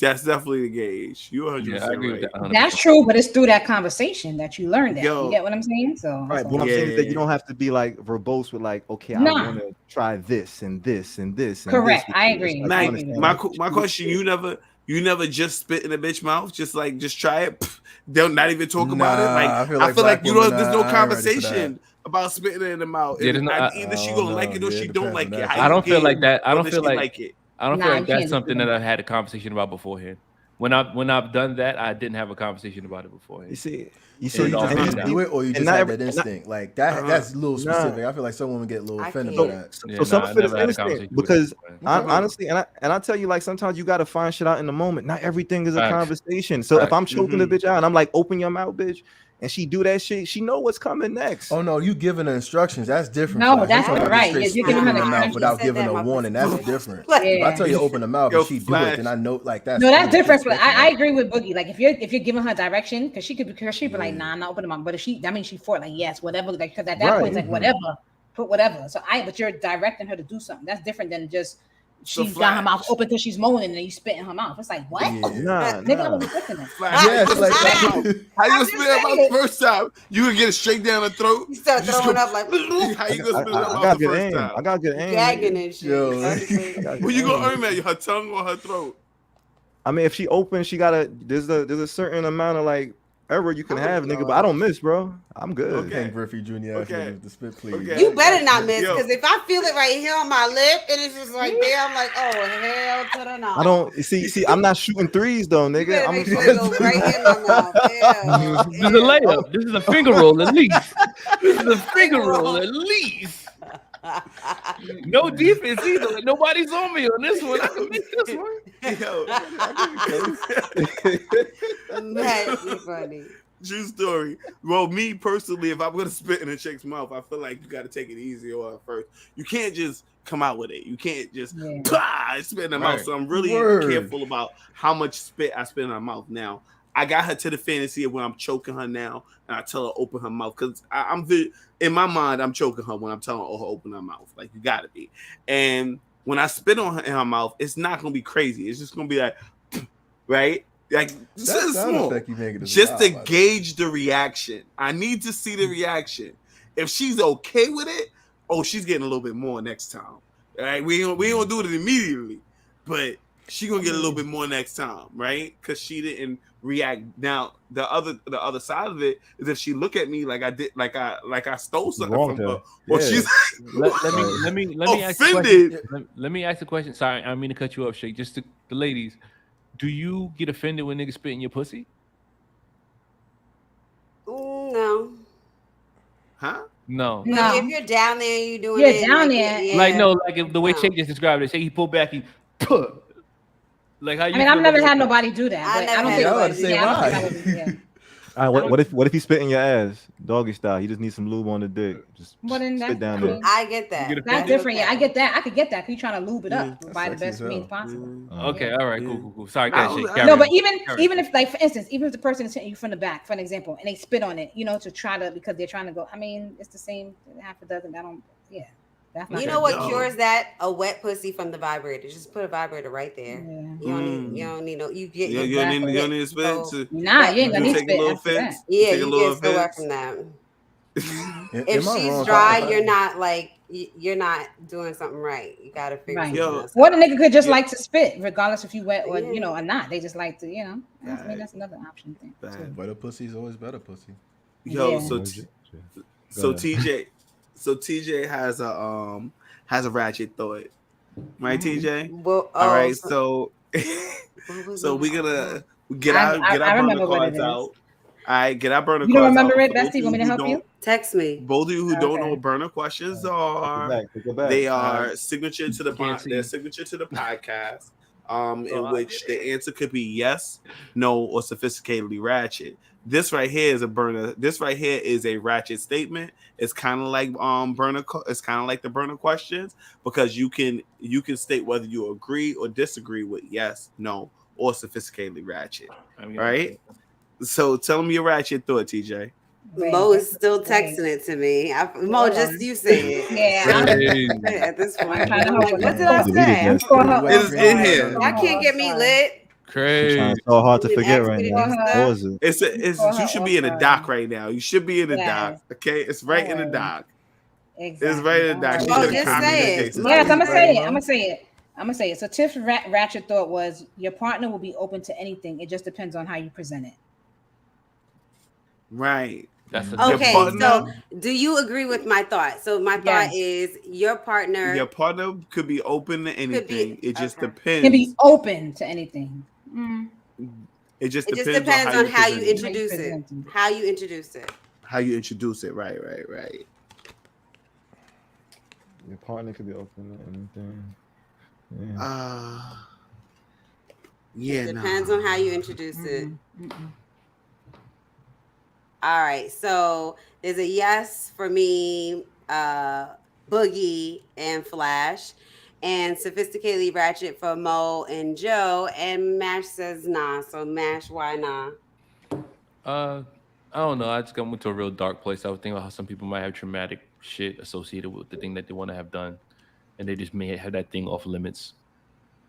F: That's definitely the gauge. You're 100%
D: Yeah, I agree with
F: right.
D: that. 100%.
E: That's true, but it's through that conversation that you learn that.
F: Yo.
E: You get what I'm saying? So
C: Right, but what I'm saying is that you don't have to be like verbose with like, okay, I
E: Nah.
C: want to try this and this and this. And
E: Correct.
C: this.
E: I
C: It's
E: agree.
C: like,
E: I
F: Like,
E: agree with
F: my question, you never just spit in a bitch mouth, just try it. They'll not even talk about it. Like
B: Nah,
F: I feel like
B: black
F: you
B: women,
F: don't. There's no
B: I ain't ready for that.
F: conversation. about spitting it in the mouth.
D: Yeah, there's no-
F: Either she
B: I
F: gonna
B: don't
F: like
B: know.
F: it or
B: Yeah,
F: she
B: it
F: don't
B: depends
F: like
B: on
F: it.
B: that.
F: How
D: I
F: you
D: don't feel
F: get
D: like that. I
F: or
D: don't
F: does
D: feel
F: she
D: like
F: like it.
D: I don't
E: Nah,
D: feel
E: you
D: like that's
E: can't just
D: something
E: do
D: that
E: that.
D: I've had a conversation about beforehand. When I've done that, I didn't have a conversation about it
C: You
D: beforehand.
C: see,
B: So
D: It
B: you
D: all
B: just
D: came
B: didn't
D: down.
B: do it, or you
C: and
B: just
C: not
B: had
C: every,
B: that
C: and not,
B: instinct? Like that.
F: Uh-huh.
B: That's a little
C: nah.
B: specific. I feel like someone would get a little
A: I
B: offended
A: can't.
B: by that.
C: So,
D: Yeah,
C: so some
D: nah, I
C: of it is
D: never had a
C: instinct
D: conversation with
C: because
D: it.
C: honestly, and I tell you, like sometimes you got to find shit out in the moment. Not everything is a
D: Facts.
C: conversation. So if
D: Facts.
C: I'm choking the bitch out and I'm like, open your mouth, bitch, and she do that shit, she know what's coming next.
B: Oh no, you giving her instructions. That's different.
E: No,
B: Flash.
E: that's
B: I'm talking about
E: right.
B: just straight
E: You're giving her
B: spitting in the mouth
E: instructions.
B: without
A: You said
B: giving
A: that,
B: a
A: my
B: warning.
A: pussy
B: That's
A: was
B: different.
A: like-
B: If I
E: Yeah.
B: tell you to open the mouth
F: Yo,
B: and she do
F: Flash.
B: it, then I know like that's
E: No, that's
B: cool.
E: different.
B: She's spitting
E: I
B: out.
E: agree with Boogie. Like if you're giving her direction, because she'd be like, nah, I'm not opening my. But if she, that means she for it, like yes, whatever. Like because at that point it's like whatever, put whatever. So but you're directing her to do something. That's different than just
F: So
E: she's got her
F: Flash.
E: mouth open because she's moaning and then you spit in her mouth. It's like what?
B: Yeah.
E: Nigga, I
C: Nah.
E: wasn't cooking it.
F: Flash,
B: Yes,
F: how you
B: like
F: spit
B: that.
F: it out? How you
E: I'm
F: gonna spit
E: just
F: it out
E: saying.
F: the first time? You gonna get it straight down the throat?
A: You start
F: You just
A: throwing
F: go-
A: up like
F: How you gonna spit it
C: I
F: out
C: got
F: the
C: good
F: first
C: aim.
F: time?
C: I got good aim.
A: gagging
C: nigga.
A: and shit.
B: Yo.
A: Honestly.
C: I got
F: Where
C: good
F: you gonna
C: aim.
F: aim at? Her tongue or her throat?
C: I mean, if she opens, she gotta. There's a certain amount of like error you can
A: Oh,
C: have, nigga.
A: Lord.
C: But I don't miss, bro. I'm good.
F: Okay.
B: King Griffey Jr. asked
F: Okay.
B: niggas to spit, please.
F: Okay.
A: You better not miss,
F: Yo.
A: because if I feel it right here on my lip and it's just like there, I'm like, oh hell to the no.
C: I don't see. I'm not shooting threes though,
A: You
C: nigga.
A: better
C: I'm
A: make sure it go right in my mouth. Ew,
D: This is a layup. This is a finger roll at least. This is a finger roll at least. No defense either. Like, nobody's on me on this one. I can make this one.
F: Yo,
A: That'd be funny.
F: true story. Well, me personally, if I'm gonna spit in a chick's mouth, I feel like you got to take it easy on her first. You can't just come out with it. You can't just spit in the mouth.
D: Right.
F: So I'm really
B: Word.
F: careful about how much spit I spit in her mouth. Now, I got her to the fantasy of when I'm choking her now, and I tell her open her mouth because in my mind I'm choking her when I'm telling her open her mouth. Like you got to be. And when I spit on her in her mouth, it's not gonna be crazy. It's just gonna be like, right? Like this
B: That
F: is
B: sound
F: small.
B: effect you making is
F: Just
B: wild,
F: to
B: by the way.
F: gauge the reaction. I need to see the reaction. If she's okay with it, oh, she's getting a little bit more next time. All right, we ain't gonna do it immediately, but she gonna get a little bit more next time, right? Because she didn't react. Now the other side of it is if she look at me like I did, like I stole something
C: Wrong
F: from her,
C: to-
F: or
C: yeah.
F: she's
D: Let me ask you a
F: offended.
D: question. Let me ask a question. Sorry, I don't mean to cut you off, Shake. Just to the ladies. Do you get offended when niggas spit in your pussy?
A: No.
F: Huh?
D: No.
E: No.
A: Like if you're down there and you doing
E: You're
A: it,
E: down
A: like,
E: there.
A: yeah.
D: Like no, like if the way
A: No.
D: Shake just described it, Shake he pulled back, he put. Like how you
E: I mean,
D: feel
E: I've never
D: about
E: had
D: that?
E: nobody do that.
A: I
E: But
A: never
E: I don't
A: had
E: think.
B: nobody
E: I
B: do that.
E: don't think
B: Why?
E: that would be- yeah.
C: All right, what if he spit in your ass, doggy style? He just needs some lube on the dick. Just
E: Well, then
C: spit
E: that-
C: down
E: I
C: there.
E: mean,
A: I get that.
D: You get
E: That's
D: offended?
E: different. Yeah, I get that. I could get that. 'Cause you're trying to lube it up by the
B: sexy
E: best
B: as
E: means
B: hell.
E: possible.
D: Okay, all right, cool. Sorry,
F: I
D: Shake.
F: don't-
D: Carry
E: No,
D: on.
E: but even
D: Carry on.
E: if, like, for instance, even if the person is hitting you from the back, for an example, and they spit on it, you know, to try to because they're trying to go. I mean, it's the same half a dozen. I don't. Yeah, that's not.
A: You know what
F: No.
A: cures that? A wet pussy from the vibrator. Just put a vibrator right there.
E: Yeah.
A: You don't need no. You get
F: You
A: your
F: don't
A: wet
F: need to spit
A: go-
F: to
E: Nah, you ain't gonna
F: you
E: need
F: take a
E: spit
F: little
E: after that.
F: offense.
A: Yeah,
F: take a
A: you
F: little
A: get so wet
F: offense.
A: from that.
B: Am
A: If
B: I
A: she's
B: wrong?
A: dry, you're not like you're not doing something right. You gotta figure
E: Right.
A: something
F: Yo.
A: else
E: What
A: out.
E: a nigga could just
F: Yeah.
E: like to spit, regardless if you wet or
A: Yeah.
E: you know or not. They just like to, you know. I mean,
F: Right.
E: that's another option thing.
F: Right.
E: too.
B: Better pussy is always better pussy.
F: Yo,
E: Yeah.
F: so
C: Go ahead.
F: TJ has a ratchet thought, right? TJ.
A: Well,
F: All right,
A: so
F: so
A: what was
F: so
A: it?
F: we're gonna get
E: I
F: our burner
E: remember what
F: cards
E: it is.
F: out. All right, get our burner
E: You don't
F: cards
E: remember
F: out.
E: it,
F: For those
E: Bestie?
F: of
E: Want me to
F: who
E: help you?
F: don't-
A: Text me.
F: Both of you who don't know
E: Okay.
F: what burner questions
C: Take
F: are,
C: it back. Take it back.
F: they
C: All
F: are
C: right.
F: signature to the
D: Can't see.
F: their signature to the podcast. In
D: I
F: which
D: get
F: the answer could be yes, no, or sophisticatedly ratchet. This right here is a burner. This right here is a ratchet statement. It's kind of like It's kind of like the burner questions because you can state whether you agree or disagree with yes, no, or sophisticatedly ratchet. Right? So tell me your ratchet thought, TJ.
A: Mo is still texting it to me. Mo, just you say it.
D: Hey.
A: At this point,
E: I'm trying to
A: I'm
E: help
A: like,
E: with
A: what
E: that.
A: did I
C: Deleted
A: say?
C: that.
E: For her-
F: It is in here.
A: Y'all can't get me lit.
D: Crazy.
C: Trying so hard to
A: You
C: forget
A: asked
C: right
A: me to
C: now.
A: do
E: stuff.
C: What was it?
F: It's
E: For her
F: you should be in the
E: also.
F: doc right now. You should be in the
E: Yes.
F: doc. Okay, it's right in the
E: Alright.
F: doc.
E: Exactly.
F: It's right in the doc. She
A: Well,
F: could
A: just
F: have copied
A: say
F: and
A: it.
F: pasted.
E: Yes, I'm gonna say it.
B: Right,
E: I'm gonna say it. So Tiff's ratchet thought was your partner will be open to anything. It just depends on how you present it.
F: Right.
D: That's a
A: Okay,
F: partner-
A: so do you agree with my thought? So my thought is your partner
F: Your partner could be open to anything. It just
A: okay.
F: depends.
E: Can be open to anything.
F: It just
A: It just
F: depends
A: depends on how you
F: present it.
A: introduce it.
E: present it.
A: How you introduce it.
F: How you introduce it. Right.
C: Your partner could be open to anything.
F: Yeah.
A: It depends on how you introduce it. All right, so there's a yes for me, Boogie and Flash, and Sophisticatedly Ratchet for Mo and Joe, and Mash says nah. So Mash, why nah?
D: I don't know. I just got into a real dark place. I was thinking about how some people might have traumatic shit associated with the thing that they want to have done, and they just may have that thing off limits.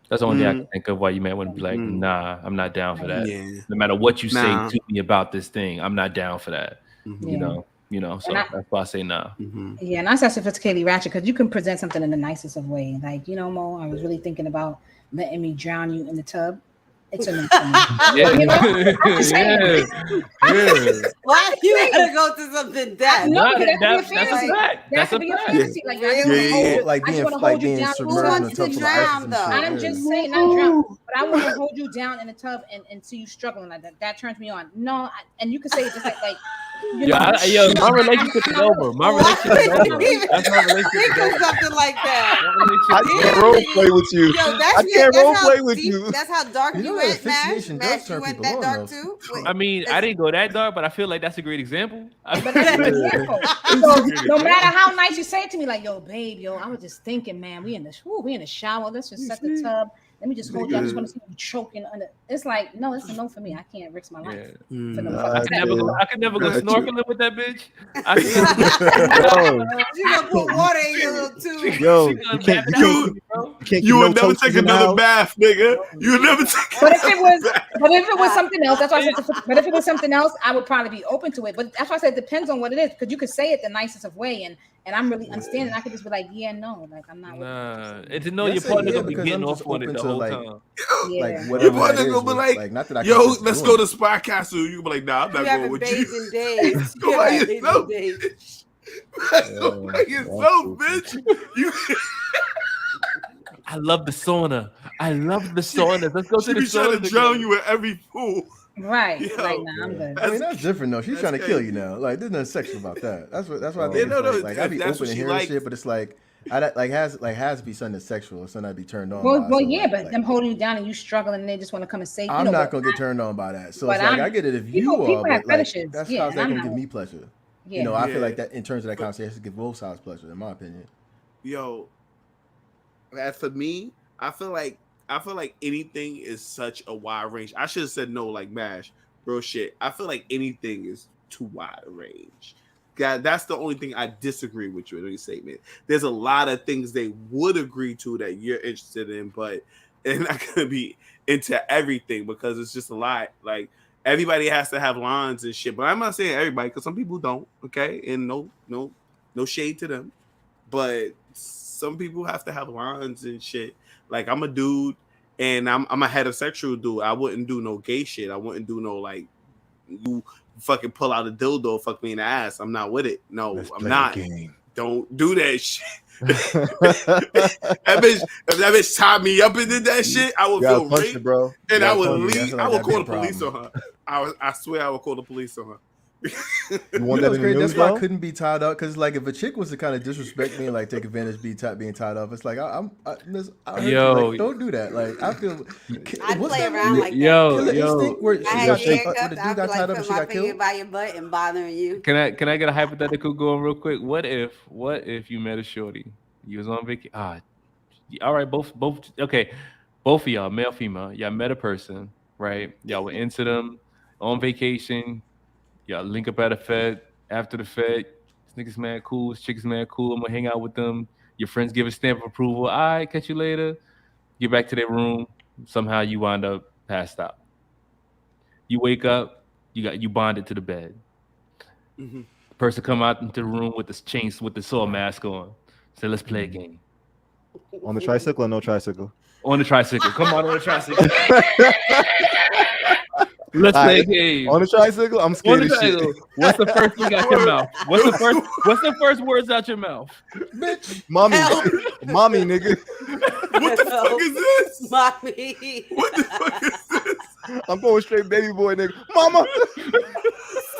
D: That's the only thing I can think of why you might want to be like, nah, I'm not down for that.
F: Yeah.
D: No matter what you say to me about this thing, I'm not down for that. You know. So that's why I say nah.
E: Yeah, and I said sophisticatedly ratchet because you can present something in the nicest of ways. Like, Mo, I was really thinking about letting me drown you in the tub. It's a no for me.
A: Why you gotta go to something dead?
E: No,
D: that's a fact.
E: That could be a fantasy. Like,
B: like being submerged in a tub full of ice and shit.
E: I'm just saying, not drown, but I want to hold you down in the tub and see you struggling like that. That turns me on. No, and you can say it just like
D: my relationship is over. My relationship is over. That's my relationship.
A: Think of something like that.
C: I can't role play with you. I can't role play with you.
A: That's how dark you went, Mash.
B: Mash,
A: you went that dark too.
D: I mean, I didn't go that dark, but I feel like that's a great example.
E: But that's an example. So no matter how nice you say it to me, like, yo, babe, I was just thinking, man, we in the shower. Let's just set the tub. Let me just hold you. I just want to see you choking under. It's like, no, it's a no for me. I can't risk my life.
D: I could never go snorkeling with that bitch.
A: You gonna put water in your little tube.
C: Yo,
F: you would never take another bath, nigga. You would never take.
E: But if it was something else, that's why I said. But if it was something else, I would probably be open to it. But that's why I said it depends on what it is, because you could say it the nicest of way, and I'm really understanding. I could just be like, yeah, no, like I'm not.
D: Nah, and to know your partner gonna be getting off on it the whole time.
B: Like whatever that is,
F: gonna be like,
B: not that I
F: yo, let's go to Spy Castle. You be like, nah, I'm not going with you.
A: Days.
F: Go by yourself. Go by yourself, bitch. You.
D: I love the sauna. Let's go to the
F: She be trying
D: sauna.
F: to drown you in every pool.
E: Right. Like, nah, I'm good.
B: I mean, that's different though. She's trying to kill you now. Like, there's nothing sexual about that. That's why I think like I be open to hearing shit, but it's like has to be something that's sexual or something I'd be turned on.
E: Well, yeah, but them holding you down and you struggling and they just want to come and say,
B: I'm not gonna get turned on by that. So it's like I get it if you are, but like, that's how it's gonna give me pleasure. Yeah. I feel like that in terms of that conversation, it has to give both sides pleasure, in my opinion.
F: Yo, as for me, I feel like anything is such a wide range. I should have said no, like Mash. Real shit. I feel like anything is too wide range. God, that's the only thing I disagree with you in your statement. There's a lot of things they would agree to that you're interested in, but they're not gonna be into everything because it's just a lot. Like everybody has to have lines and shit. But I'm not saying everybody, because some people don't. Okay, and no shade to them, but some people have to have lines and shit. Like I'm a dude and I'm a heterosexual dude. I wouldn't do no gay shit. I wouldn't do no like you fucking pull out a dildo, fuck me in the ass. I'm not with it. No, I'm not. Don't do that shit. If that bitch tied me up and did that shit, I would feel raped,
C: bro.
F: And I would leave. I would call the police on her. I swear I would call the police on her.
C: You want that in the news,
B: that's why I couldn't be tied up, because like if a chick was to kind of disrespect me and like take advantage of being tied up, it's like I don't do that. Like I feel
A: I'd play around like that.
D: Yo,
A: I had you handcuffed. I'd be like put my finger by your butt and bothering you.
D: Can I get a hypothetical going real quick? What if you met a shorty? You was on vacation. All right, both okay. Both of y'all, male, female, y'all met a person, right? Y'all were into them on vacation. Y'all link up at a Fed, after the Fed. This nigga's mad cool, this chick's mad cool. I'm gonna hang out with them. Your friends give a stamp of approval. All right, catch you later. Get back to their room. Somehow you wind up passed out. You wake up, you bonded to the bed. Mm-hmm. The person come out into the room with this chains, with the saw mask on. Say, let's play a game.
C: On the tricycle or no tricycle?
D: On the tricycle. Come on the tricycle. Let's play a game.
C: On the tricycle, I'm
D: On
C: scared
D: the
C: of shit.
D: tricycle. What's the first thing out your mouth? What's the first words out your mouth?
B: Bitch.
C: Mommy,
A: Help.
C: mommy, nigga.
F: What the fuck is this?
A: Mommy.
F: What the fuck is this?
C: I'm going straight baby boy, nigga. Mama.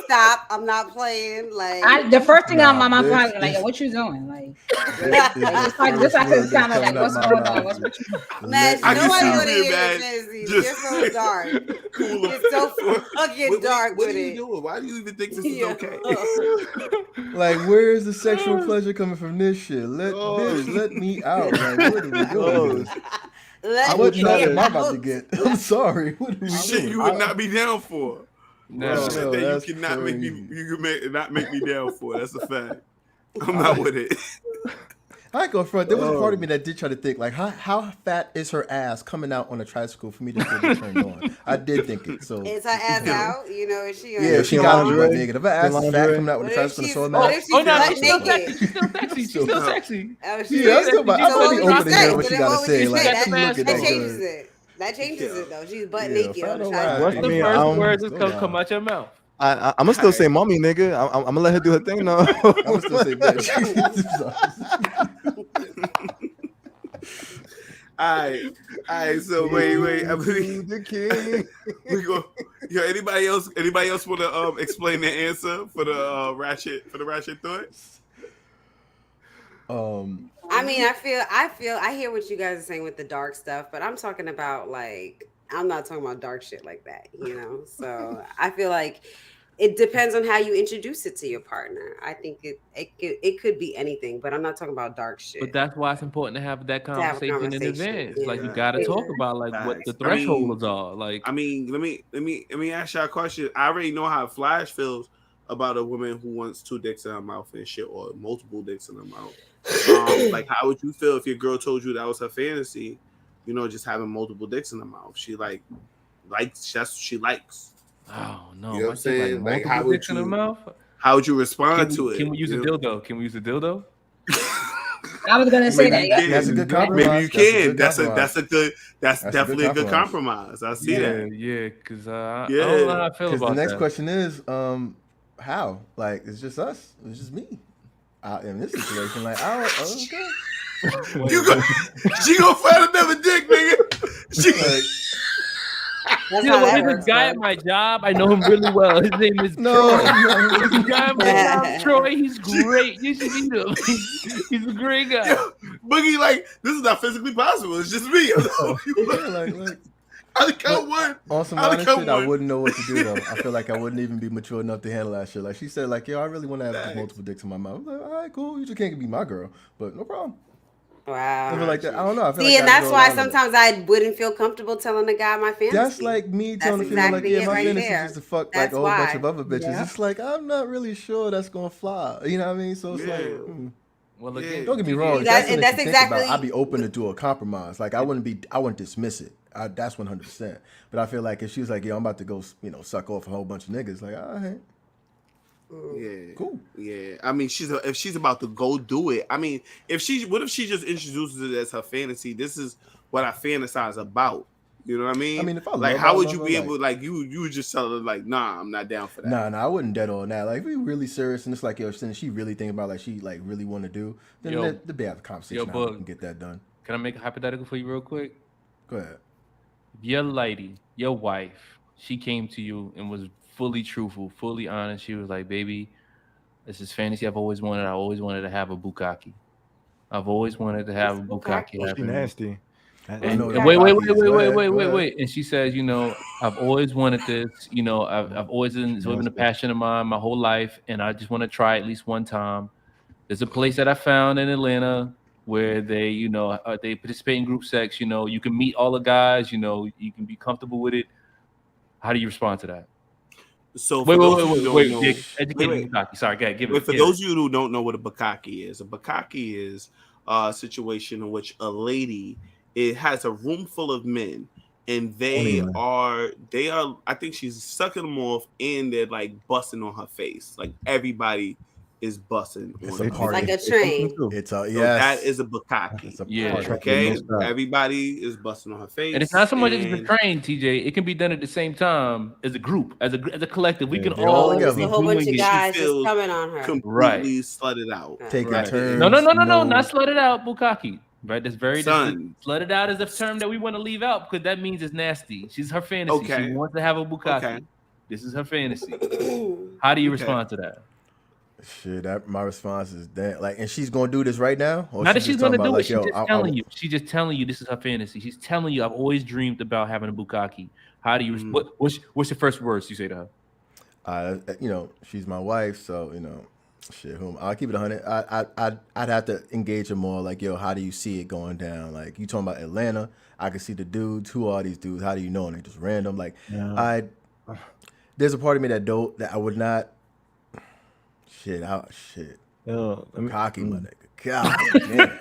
A: Stop. I'm not playing. Like
E: The first thing on my mind,
B: this-
E: probably like, yo, what you doing? Like,
B: This
E: this like it's kind of like, what's going on? What's what you
A: man,
F: I can
A: nobody
F: see
A: want to
F: you,
A: hear
F: man.
A: your fantasies.
F: Just-
A: You're so dark.
F: Cool.
A: It's so fucking dark
F: What
A: with
F: are you
A: it.
F: doing? Why do you even think this is
A: Yeah.
F: okay?
B: Like, where is the sexual pleasure coming from this shit?
C: Oh.
B: Bitch, let me out. Like, what are we doing?
A: Let
B: What
A: me
B: job
C: try
B: am I
A: out.
B: about to get? I'm sorry. What are we
F: Shit,
B: doing?
F: you would not be down for.
D: No.
F: Shit
B: Yo,
F: that
B: that's
F: you cannot make me.
B: crazy.
F: You can not make me down for. That's a fact. I'm not with it.
B: I ain't gonna front. There was a part of me that did try to think, like, how fat is her ass coming out on a tricycle for me to still be turned on? I did think it. So
A: Is her ass out? You know, is she?
B: yeah, she
C: in
B: got to be
C: lingerie?
B: butt naked. If her ass is fat
C: lingerie?
B: coming out with a
A: What if
B: tricycle and
A: she's-
B: so
A: what if she's butt
D: she's still
A: naked?
D: sexy. She's still sexy. She's still sexy.
A: Oh,
B: Yeah, I'm still about, I'm
A: So
B: about to be
A: what would
B: open
A: you
B: to hear
A: say?
B: what
A: So
B: she
A: then
B: got
A: what
B: to
A: would
B: say.
A: you
B: Like,
A: say?
B: she looking
A: That
B: that
A: changes
B: good.
A: it. That changes it though. She's butt
B: Yeah,
A: naked
B: fat
A: on the
B: or
A: tricycle.
D: What's the
C: I mean,
D: first
C: I'm-
D: words that's gonna come out your mouth?
C: I'm gonna still say mommy, nigga. I'm gonna let her do her thing now.
B: I'm gonna still say bitch.
F: All right. So wait. I believe
C: the king.
F: we go. Yo, anybody else want to explain the answer for the ratchet thought?
A: I mean, I hear what you guys are saying with the dark stuff, but I'm talking about like I'm not talking about dark shit like that, you know. So I feel like it depends on how you introduce it to your partner. I think it could be anything, but I'm not talking about dark shit.
D: But that's why it's important to have that
A: have a
D: conversation in
A: conversation,
D: advance.
A: yeah.
D: Like you gotta
A: Yeah.
D: talk about like what the
F: Facts. I mean-
D: thresholds are. Like
F: I mean, let me ask y'all a question. I already know how Flash feels about a woman who wants 2 dicks in her mouth and shit, or multiple dicks in her mouth. Like, how would you feel if your girl told you that was her fantasy? You know, just having multiple dicks in her mouth. She likes that's what she likes.
D: oh no,
F: You know what I'm saying? Like, how
D: multiple
F: would
D: dicks in her
F: you-
D: mouth?
F: How would you respond to it?
D: Can we use a
F: You know?
D: dildo? Can we use a dildo?
E: I was gonna say
F: Maybe
E: that.
F: you
E: Yeah.
B: That's a good compromise.
F: Maybe you
B: That's a
F: can.
B: good compromise.
F: That's
B: a good
F: definitely a good
B: compromise.
F: compromise. I see
D: Yeah,
F: that.
D: yeah. Because I
F: Yeah.
D: don't know how I feel
B: Because
D: about
B: the next
D: that.
B: question is, how? Like, it's just us. It's just me. In this situation, like, okay.
F: You go, she gonna find another dick, nigga. She,
B: Like,
A: That's
D: You
A: how
D: know,
A: that
D: there's
A: works.
D: this guy
A: bud.
D: at my job. I know him really well. His name is
B: no,
D: Troy.
B: no.
D: This guy at my job, Troy. He's great. You should meet him. He's a great guy.
F: yo, Boogie, like, this is not physically possible. It's just me.
B: Yeah, like,
F: I count one.
B: on some
F: I'll
B: honest
F: come
B: shit, I
F: one.
B: wouldn't know what to do though. I feel like I wouldn't even be mature enough to handle that shit. Like she said, like, yo, I really want to have just
F: Facts.
B: multiple dicks in my mouth. I'm like, all right, cool. You just can't be my girl, but no problem.
A: Wow.
B: I feel like that. I don't know. I feel
A: See,
B: like
A: and
B: I'd
A: that's
B: go
A: why
B: along with it.
A: sometimes I wouldn't feel comfortable telling a guy my fantasy.
B: That's like me telling
A: That's
B: a female, like,
A: exactly
B: yeah,
A: it
B: my
A: right
B: fantasy
A: there.
B: is to fuck
A: That's
B: like a whole bunch
A: why.
B: of other bitches.
E: Yeah.
B: It's like I'm not really sure that's gonna fly. You know what I mean? So it's
F: Yeah.
B: like,
D: Well,
F: Yeah.
D: again,
B: don't get me
D: TJ,
B: wrong. If
A: That-
B: that's something
A: that's
B: to think about,
A: exactly-
B: I'd be open to do a compromise. Like I wouldn't dismiss it. That's 100%. But I feel like if she was like, yo, I'm about to go, suck off a whole bunch of niggas, like, all right,
F: Yeah.
B: cool.
F: Yeah. I mean, if she's about to go do it. I mean, what if she just introduces it as her fantasy? This is what I fantasize about. You know what I mean?
B: I mean, if I
F: like,
B: love
F: how
B: her,
F: would
B: I
F: you
B: love
F: be
B: her,
F: able, like, you would just tell her, like, nah, I'm not down for that.
B: Nah, I wouldn't dead on that. Like, if we really serious and it's like, yo, since she really thinking about like she like really want to do, then
D: Yo.
B: let the be have a conversation how we
D: Bug.
B: can get that done.
D: Can I make a hypothetical for you real quick?
B: Go ahead.
D: Your lady, your wife, she came to you and was fully truthful, fully honest. She was like, baby, this is fantasy I've always wanted. I always wanted to have a bukkake. I've always wanted to have a bukkake.
E: Bukkake?
C: She
D: happen.
C: nasty.
D: And
B: know
D: wait,
B: that
D: wait, wait,
B: bukkake is. Go ahead, go ahead.
D: wait. And she says, I've always wanted this. I've always been a passion of mine my whole life, and I just want to try at least one time. There's a place that I found in Atlanta where they, they participate in group sex. You can meet all the guys. You can be comfortable with it. How do you respond to that?
F: So
D: Wait,
F: for those of you who
D: wait,
F: don't
D: Dick,
F: know-
D: educate
F: wait.
D: me, bukkake. Sorry, go ahead, give
F: But
D: it.
F: for
D: give
F: those
D: it.
F: of you who don't know what a bukkake is a situation in which a lady has a room full of men, and they are. I think she's sucking them off, and they're like busting on her face. Like everybody is busting.
B: It's
F: on
B: a
F: it.
B: party.
A: Like a train.
B: It's a
F: So
B: yes.
F: that is a bukkake.
B: It's a
D: Yeah.
B: party.
F: Okay,
C: No stop.
F: everybody is busting on her face,
D: And it's not so much as the
F: and-
D: train, TJ. It can be done at the same time as a group, as a collective. We can
B: They're all
D: all
B: together.
A: It's
D: be
A: a whole bunch
D: doing
A: of
D: it.
A: guys just
F: feels
A: coming on her.
F: completely slutted out.
B: Taking
D: Right.
B: turns.
D: No, not slut it out, bukkake. Right, that's very
F: Son.
D: slut it out is a term that we want to leave out because that means it's nasty. She's her fantasy.
F: Okay.
D: She wants to have a bukkake.
F: Okay.
D: This is her fantasy. How do you respond to that?
B: Shit, my response is that like, and she's gonna do this right now. Or
D: Not that
B: she's
D: she's
B: just
D: gonna
B: talking
D: do
B: about,
D: it. She's just telling you. She's just telling you this is her fantasy. She's telling you I've always dreamed about having a bukkake. How do you? What's your first words you say to her?
B: You know, she's my wife, so you know, shit. I'll keep it 100. I'd have to engage her more. Like, yo, how do you see it going down? Like, you talking about Atlanta? I can see the dudes. Who are these dudes? How do you know? And they just random. Like, there's a part of me that I would not. Shit. Cocky, my nigga. God damn.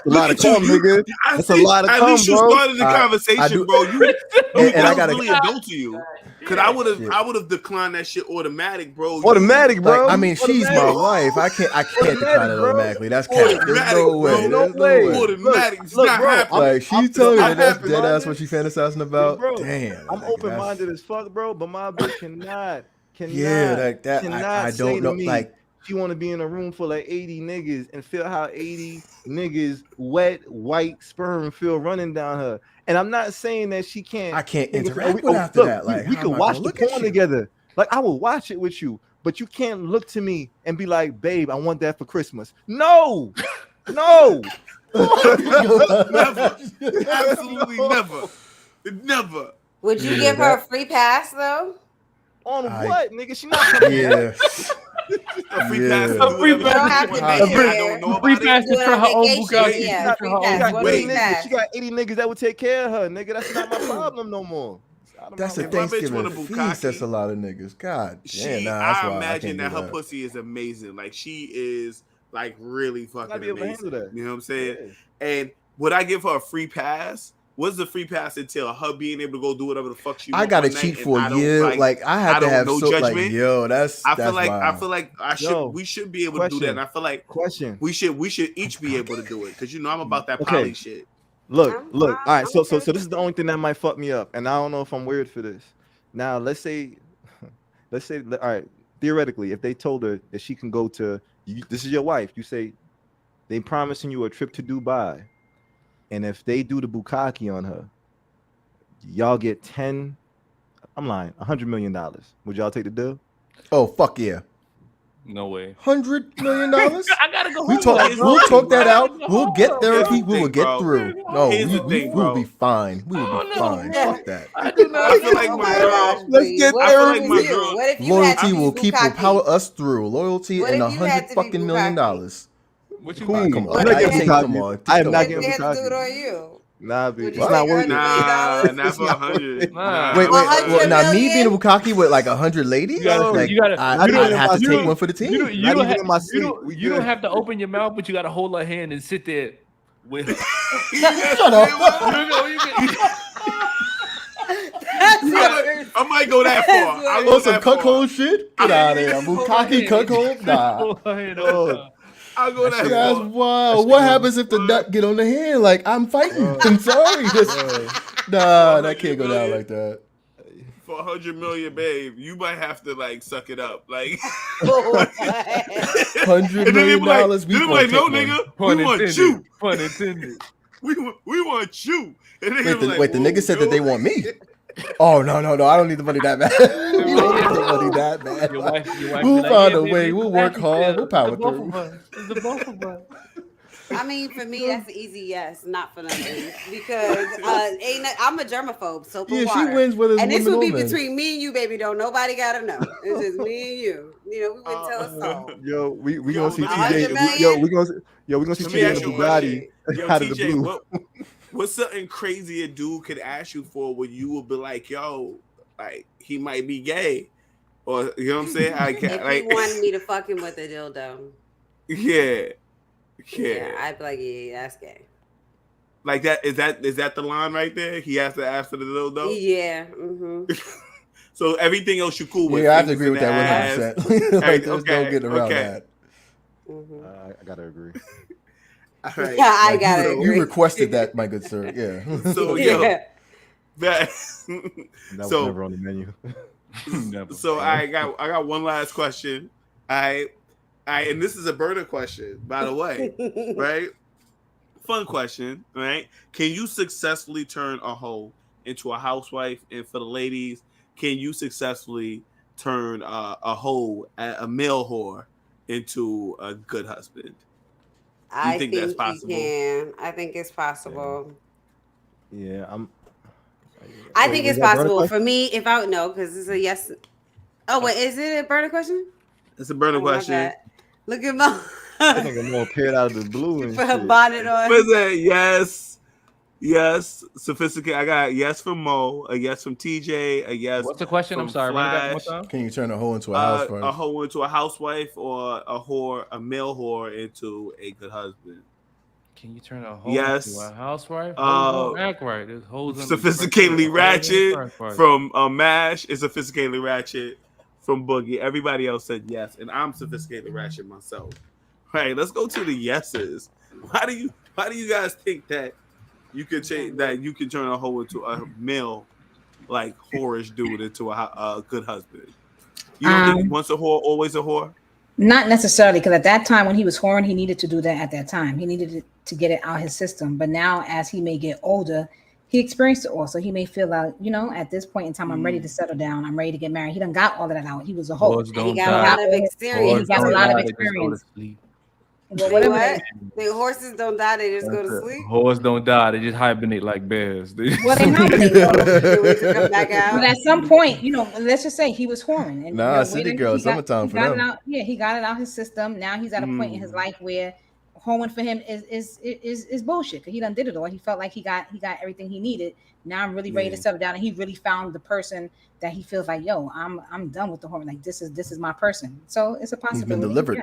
C: A lot of cum, nigga. That's a lot of
F: At
C: cum,
F: least you
C: bro.
F: started the conversation,
B: do-
F: bro. You
B: and I gotta.
F: really adult to you. Cause I would have declined that shit automatic, bro.
C: Automatic, bro.
B: Like, I mean, she's my wife. I can't decline it
C: bro.
B: automatically. That's cap. There's no way.
C: bro.
B: There's no way.
F: Automatic. It's
C: Look,
F: not
C: bro,
F: happening.
B: Like, she's telling me
C: I'm
B: that's
C: open-minded.
B: dead ass what she fantasizing about.
C: Bro,
B: Damn.
C: I'm
B: like,
C: open-minded as fuck, bro. But my bitch cannot.
B: Yeah, like that. I
C: say
B: don't
C: to
B: know.
C: me,
B: Like,
C: she want to be in a room full of 80 niggas and feel how 80 niggas wet white sperm feel running down her. And I'm not saying that she can't.
B: I can't
C: nigga,
B: interact with after
C: look,
B: that. Like,
C: we
B: how
C: could
B: am I
C: watch
B: gonna
C: the
B: look at
C: porn
B: you?
C: together. Like, I will watch it with you, but you can't look to me and be like, babe, I want that for Christmas. No, no.
F: Never. Absolutely never. Never.
A: Would you
B: Yeah,
A: give her a free pass though?
C: On
B: I-
C: what, nigga? She not coming back.
B: Yeah.
F: A free
B: Yeah.
F: pass.
B: A
F: to do
D: free
F: whatever
A: pass.
F: she
A: You don't
F: want.
A: have to
F: Maybe
A: be
F: I
A: there.
F: don't know
D: Free
F: about
D: pass
F: it.
D: just for her own
A: Vacation,
D: bukkake.
A: yeah,
D: Just
A: free
D: for her
A: pass.
D: own
A: What
C: Got
A: free
C: 80
D: bukkake.
C: niggas,
A: pass?
C: she got 80 niggas that would take care of her, nigga. That's not my problem no more.
B: That's a
F: If my bitch
B: Thanksgiving
F: want a
B: feast.
F: bukkake,
B: That's a lot of niggas. God damn. Nah, that's
F: I
B: why I
F: imagine
B: can't
F: that
B: do
F: her pussy is amazing. Like, she is like really fucking
C: be able to
F: amazing.
C: handle that.
F: You know what I'm saying?
C: Yeah.
F: And would I give her a free pass? What's the free pass entail? Her being able to go do whatever the fuck she
B: I
F: wants.
B: gotta
F: one
B: cheat
F: night,
B: for
F: and
B: a
F: I don't,
B: year. Like, I have
F: I
B: to
F: don't
B: have
F: know
B: so
F: judgment.
B: like, yo, that's
F: I feel like
B: wild.
F: I should.
C: Yo,
F: We should be able to do that, and I feel like
C: Question.
F: we should each be able to do it because you know I'm about that
C: Okay.
F: poly shit.
C: Look.
A: I'm
C: All right. So
A: okay.
C: this is the only thing that might fuck me up, and I don't know if I'm weird for this. Now, let's say, all right. Theoretically, if they told her that she can go to, this is your wife. You say they promising you a trip to Dubai, and if they do the bukkake on her, y'all get 10. I'm lying. $100 million. Would y'all take the deal?
B: Oh fuck yeah.
D: No way.
B: $100 million.
D: I gotta go home.
B: We'll talk that out. We'll get
F: Here's
B: therapy.
F: the
B: We will
F: thing,
B: get
F: bro.
B: through. No,
F: Here's the
B: we
F: thing,
B: will
F: bro.
B: be fine. We will be fine. Fuck that.
D: I do not.
F: I feel like
A: Oh
F: my
A: my
F: girl.
A: gosh,
C: Let's
A: Bree.
C: get
A: What
F: I feel
A: if
F: like
A: it
F: my
A: was you?
F: girl-
A: What if you had
B: Loyalty
A: to be
B: will keep will
A: bukkake?
B: power us through. Loyalty
A: What
B: and
A: if you had
B: $100
A: to be
B: fucking million
A: bukkake?
B: dollars.
D: What you
C: Cool.
D: mean?
B: Come on,
A: What if
B: I
A: you
B: take
A: had-
B: come on.
C: I am
B: Come
C: not
B: on.
C: getting
A: What if they had to do it
C: bukkake.
A: on you?
C: Nah,
A: Would
C: bitch.
A: you
C: It's not
A: take
C: worth it.
F: Nah,
A: $100?
F: not for 100.
D: Nah.
B: Wait,
A: $100
B: well, now me
A: million?
B: being a bukkake with like 100 ladies,
D: You gotta-
B: like,
D: you gotta-
B: I'd
C: you don't-
B: have to
C: you
B: take
C: don't-
B: one for the team.
D: You
C: Not
D: don't
C: even
D: have,
C: in my
D: you
C: sleep.
D: don't,
C: We
D: you don't
C: good.
D: have to open your mouth, but you gotta hold her hand and sit there with.
B: Shut up.
F: I might go that far. I'll go
B: On some
F: that far.
B: cuckold shit? Get out of here. Bukkake cuckold? Nah.
F: I'll go that
B: That's
F: far.
B: wild. What happens if the nut get on the hand? Like, I'm fighting. I'm sorry. Nah, that can't go down like that.
F: For 100 million, babe, you might have to like suck it up. Like
B: $100
F: and then they
B: million
F: be like,
B: dollars.
F: then they be like, no, nigga, we want you.
D: Pun intended.
F: We want you. And they be like,
B: Wait, the
F: "Whoa,
B: nigga said that
F: yo."
B: they want me. Oh, no. I don't need the money that bad. I don't need the money that bad.
D: Your wife
B: We'll
D: be like,
B: find
D: yeah,
B: a
D: baby,
B: way.
D: it's
B: We'll
D: the
B: work
D: happy
B: hard.
D: pill.
B: We'll power
D: It's the both
B: through.
D: of us. It's the both of us.
A: I mean, for me, that's an easy yes, not for nothing. Because I'm a germaphobe, soap and
B: Yeah,
A: water.
B: she wins whether it's
A: And this
B: women
A: will be
B: or men.
A: between me and you, baby. Don't nobody gotta know. It's just me and you. You know, we wouldn't tell us all.
C: Yo, we
F: Yo,
C: gonna see
F: but
C: TJ.
A: 100 million?
C: We gonna see
F: Let me
C: TJ
F: ask
C: in a
F: you a
C: Bugatti
F: question. Yo,
C: out of the
F: TJ,
C: blue.
F: what's something crazy a dude could ask you for when you would be like, yo, like he might be gay, or you know what I'm saying? I can't
A: If
F: like,
A: he wanted me to fuck him with a dildo,
F: yeah,
A: I'd be like, yeah, that's gay.
F: like that. Is that the line right there? He has to ask for the dildo.
A: Yeah. Mm-hmm.
F: So everything else you cool with.
B: Yeah, I have to
F: fingers
B: agree
F: in
B: with
F: the
B: that 100%.
F: ass.
B: Like, there's no
F: Okay,
B: getting around
F: okay.
B: that.
C: I gotta agree.
F: All right.
A: Yeah, I
B: Like,
A: gotta
B: you
A: agree.
B: requested that, my good sir. Yeah.
F: So yo,
A: Yeah.
F: that.
C: That was
F: So
C: never on the menu.
D: Never.
F: so I got one last question. I and this is a burner question, by the way, right? Fun question, right? Can you successfully turn a hoe into a housewife? And for the ladies, can you successfully turn a hoe, a male whore, into a good husband? Do you
A: I
F: think that's
A: think you
F: possible?
A: can. I think it's possible.
C: Yeah, I'm.
A: I
C: Wait,
A: think
C: was
A: it's
C: that a burner
A: possible for
C: question?
A: me. If I know, because it's a yes. Oh wait, is it a burner question?
F: It's a burner
A: Oh my
F: question.
A: bad. Look at Mo.
C: I think I'm more appeared out of the blue
A: She
C: and
A: put her
C: shit.
A: bonnet on.
F: What is it? Yes, sophisticated. I got a yes from Mo, a yes from TJ, a yes.
D: What's the question? I'm
F: from
D: sorry. Run it back one
F: Flash.
D: more time.
B: Can you turn a hoe into a
F: A
B: housewife?
F: hoe into a housewife, or a whore, a male whore, into a good husband.
D: Can you turn a hoe
F: Yes.
D: into a housewife?
F: Uh,
D: Hoes don't act right. There's hoes in
F: Sophisticatedly Ratchet
D: from
F: from MASH is sophisticatedly Ratchet from Boogie. Everybody else said yes, and I'm sophisticatedly Ratchet myself. Right, let's go to the yeses. Why do you guys think that you could change that you can turn a hoe into a male, like whorish dude into a good husband? You don't think once a whore, always a whore?
E: Not necessarily, because at that time when he was whoring, he needed to do that at that time. He needed to get it out his system. But now, as he may get older, he experienced it all. So he may feel like, at this point in time, I'm ready to settle down. I'm ready to get married. He done got all of that out. He was a hoe.
D: Hoes
A: He
D: don't
A: got a
D: die.
A: lot of
D: Hoes
A: experience.
E: got a
D: don't
E: lot of
D: die. They just go to
E: experience.
D: sleep.
E: Well,
A: Say
E: whatever
A: what? The horses don't die; they just go to sleep.
D: Hoes don't die. They just hibernate like bears.
E: Well, they hibernate though.
A: They wait to come back out.
E: But at some point, let's just say he was whoring, and
B: Nah, city girl, summertime for
E: got it
B: them.
E: out. Yeah, he got it out his system. Now he's at a point in his life where whoring for him is bullshit. Because he done did it all. He felt like he got everything he needed. Now I'm really ready to settle down, and he really found the person that he feels like, yo, I'm done with the whoring. Like this is my person. So it's a possibility.
B: He's been delivered.
E: Yeah.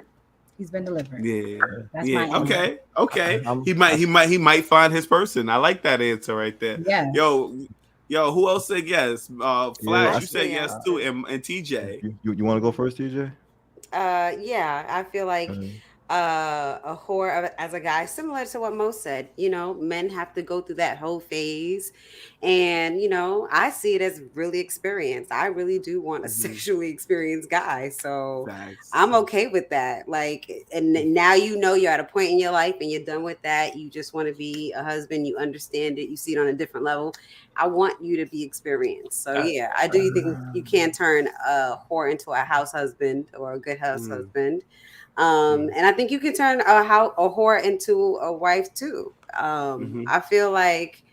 E: He's been delivered.
F: Yeah.
E: That's
F: Yeah.
E: my answer.
F: Okay. He might find his person. I like that answer right there.
E: Yeah.
F: Yo, who else said yes? Flash,
C: Yeah,
F: you said yes too, and TJ.
C: You want to go first, TJ?
A: Yeah, I feel like a whore as a guy, similar to what Mo said. Men have to go through that whole phase, and I see it as really experienced. I really do want a sexually experienced guy, so
F: Facts.
A: I'm okay with that. Like, and now you're at a point in your life, and you're done with that. You just want to be a husband. You understand it. You see it on a different level. I want you to be experienced. So yeah, I do think you can turn a whore into a house husband or a good house husband. And I think you can turn a whore into a wife too. I feel like,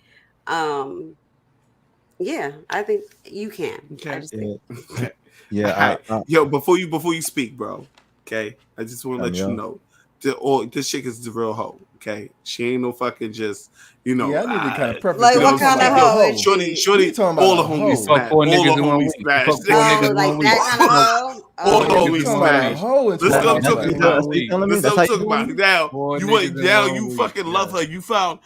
A: yeah, I think you can.
F: Okay.
A: I just think.
C: Yeah.
F: Yo, before you speak, bro. Okay, I just want to let you know, this chick is the real hoe. Okay, she ain't no fucking just
B: Yeah, I need to kind of preface.
A: Like,
B: it.
A: what kind of hoe is
F: Shorty,
B: You talking about
F: all the
B: a hoe.
F: homies
D: Fuck
F: smash.
D: four
F: All the
D: niggas in 1
F: homies
D: week.
F: smash.
D: Fuck four
A: Oh,
D: niggas in
A: like
D: 1 week.
A: that kind of hoe?
F: All the
D: niggas
F: homies
B: You talking about a
F: smash.
B: hoe into
F: Let's
B: a
F: go
B: house
F: talk
B: wife.
F: about
C: That's what you telling me?
F: Let's
C: That's
F: go
C: how
F: talk
C: you
F: about
C: doing
F: it now.
D: Four
F: You
D: niggas
F: went
D: in
F: down.
D: 1
F: You
D: week.
F: fucking love her. You found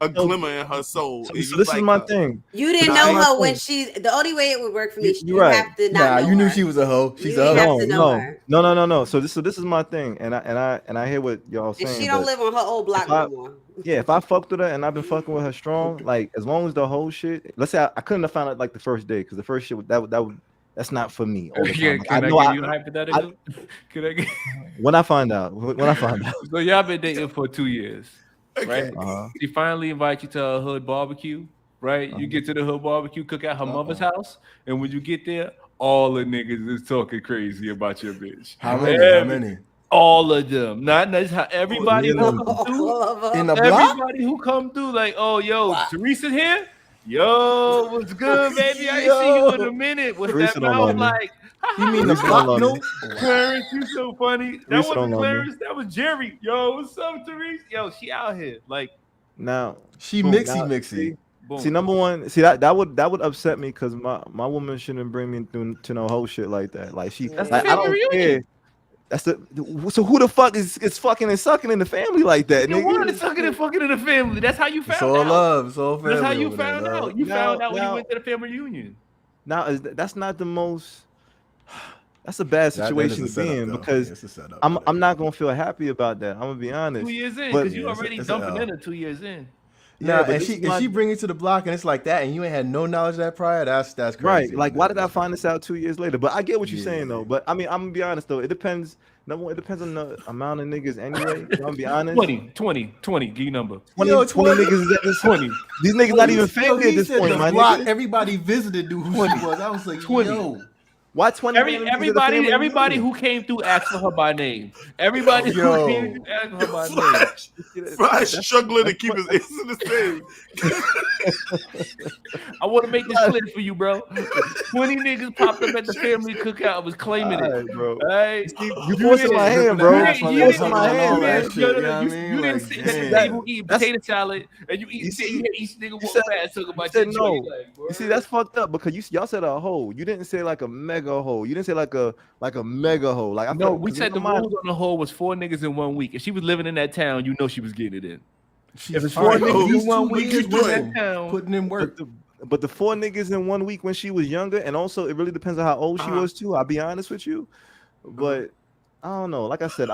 F: a glimmer in her soul.
C: So
F: and
C: this
F: you
C: is
F: like
C: my
F: her.
C: thing.
A: You didn't
C: This
A: know
C: is my
A: her when
C: thing.
A: the only way it would work for me,
C: You're
A: you
C: right.
A: have to not
B: Nah,
A: know
B: you knew
A: her.
B: she was a hoe. She's
A: You
B: a
A: didn't
B: hoe.
A: have to know her.
C: No. So this is my thing, and I hear what y'all
A: And
C: saying.
A: she don't
C: but
A: live on her old block
C: if I-
A: no more.
C: Yeah, if I fucked with her and I've been fucking with her strong, like as long as the whole shit. Let's say I couldn't have found out like the first day because the first shit that's not for me all the time.
D: Yeah,
C: Like,
D: can I give you a hypothetical? Can I get...
C: when I find out.
D: So y'all been dating for 2 years, right?
C: Uh-huh.
D: She finally invites you to a hood barbecue, right? You get to the hood barbecue, cook at her mother's house, and when you get there, all the niggas is talking crazy about your bitch.
B: How many?
D: All of them. Not just how everybody who come through.
A: All of them.
B: In the block?
D: Everybody who come through, like, oh, yo, Teresa here? Yo, what's good, baby? I ain't seen you in a minute. What's
C: Teresa
D: that
C: don't
D: mouth
C: love me.
D: like?
B: You mean the
C: Teresa
B: block?
C: don't love me.
B: No.
D: Clarence, you so funny. That
C: Teresa
D: wasn't
C: don't love me.
D: Clarence, that was Jerry. Yo, what's up, Teresa? Yo, she out here. Like,
C: Now
B: She
C: boom,
B: mixy
C: now,
B: mixy.
D: boom.
C: See, number one, that would upset me because my woman shouldn't bring me to no whole shit like that. Like
D: That's
C: like,
D: the
C: I don't
D: family
C: care.
D: reunion.
C: So who the fuck is fucking and sucking in the family like that?
D: You
C: Nigga?
D: wanted sucking and fucking in the family. That's how you
B: It's
D: found
B: all
D: out.
B: love. It's all family.
D: That's how you
B: over there,
D: found
B: dog.
D: out. You
C: Now-
D: found out when you
C: now-
D: went to the family reunion.
C: Now that's not the most. That's a bad situation to be in because I'm not gonna feel happy about that. I'm gonna be honest.
D: 2 years in,
C: But
D: because you already dumping in her 2 years in.
B: Nah,
C: but
B: and she bring you to the block and it's like that, and you ain't had no knowledge of that prior. That's crazy.
C: Right. Like, why did I find this out 2 years later? But I get what you're saying though. But I mean, I'm gonna be honest though. It depends. Number one, it depends on the amount of niggas anyway. I'm gonna be honest.
D: 20. Give you number.
C: 20 niggas is at this 20. These niggas not even family at this point, my nigga.
B: Everybody visited knew who she was. I was like,
D: 20.
B: yo.
C: Why 20?
D: Everybody who came through asked for her by name. Everybody who came through asked for her by name.
F: Flash struggling to keep his ace in the same.
D: I want to make this clear for you, bro. 20 niggas popped up at the family cookout and was claiming it,
C: bro.
D: Hey,
C: you forcing my hand, bro.
D: You
C: forcing my hand, man.
D: You didn't sit at the table eating potato salad and you eat each nigga one fast talking about your
C: no.
D: Like,
C: you see, that's fucked up because y'all said a hoe. You didn't say like a mega hoe. You didn't say like a mega hoe. Like
D: no, we said the rules on the hoe was 4 niggas in 1 week. If she was living in that town, you know she was getting it in. If it's 4 niggas in 1 week, in that town,
B: putting in work.
C: But the 4 niggas in 1 week when she was younger, and also it really depends on how old she was too. I'll be honest with you, but I don't know. Like I said,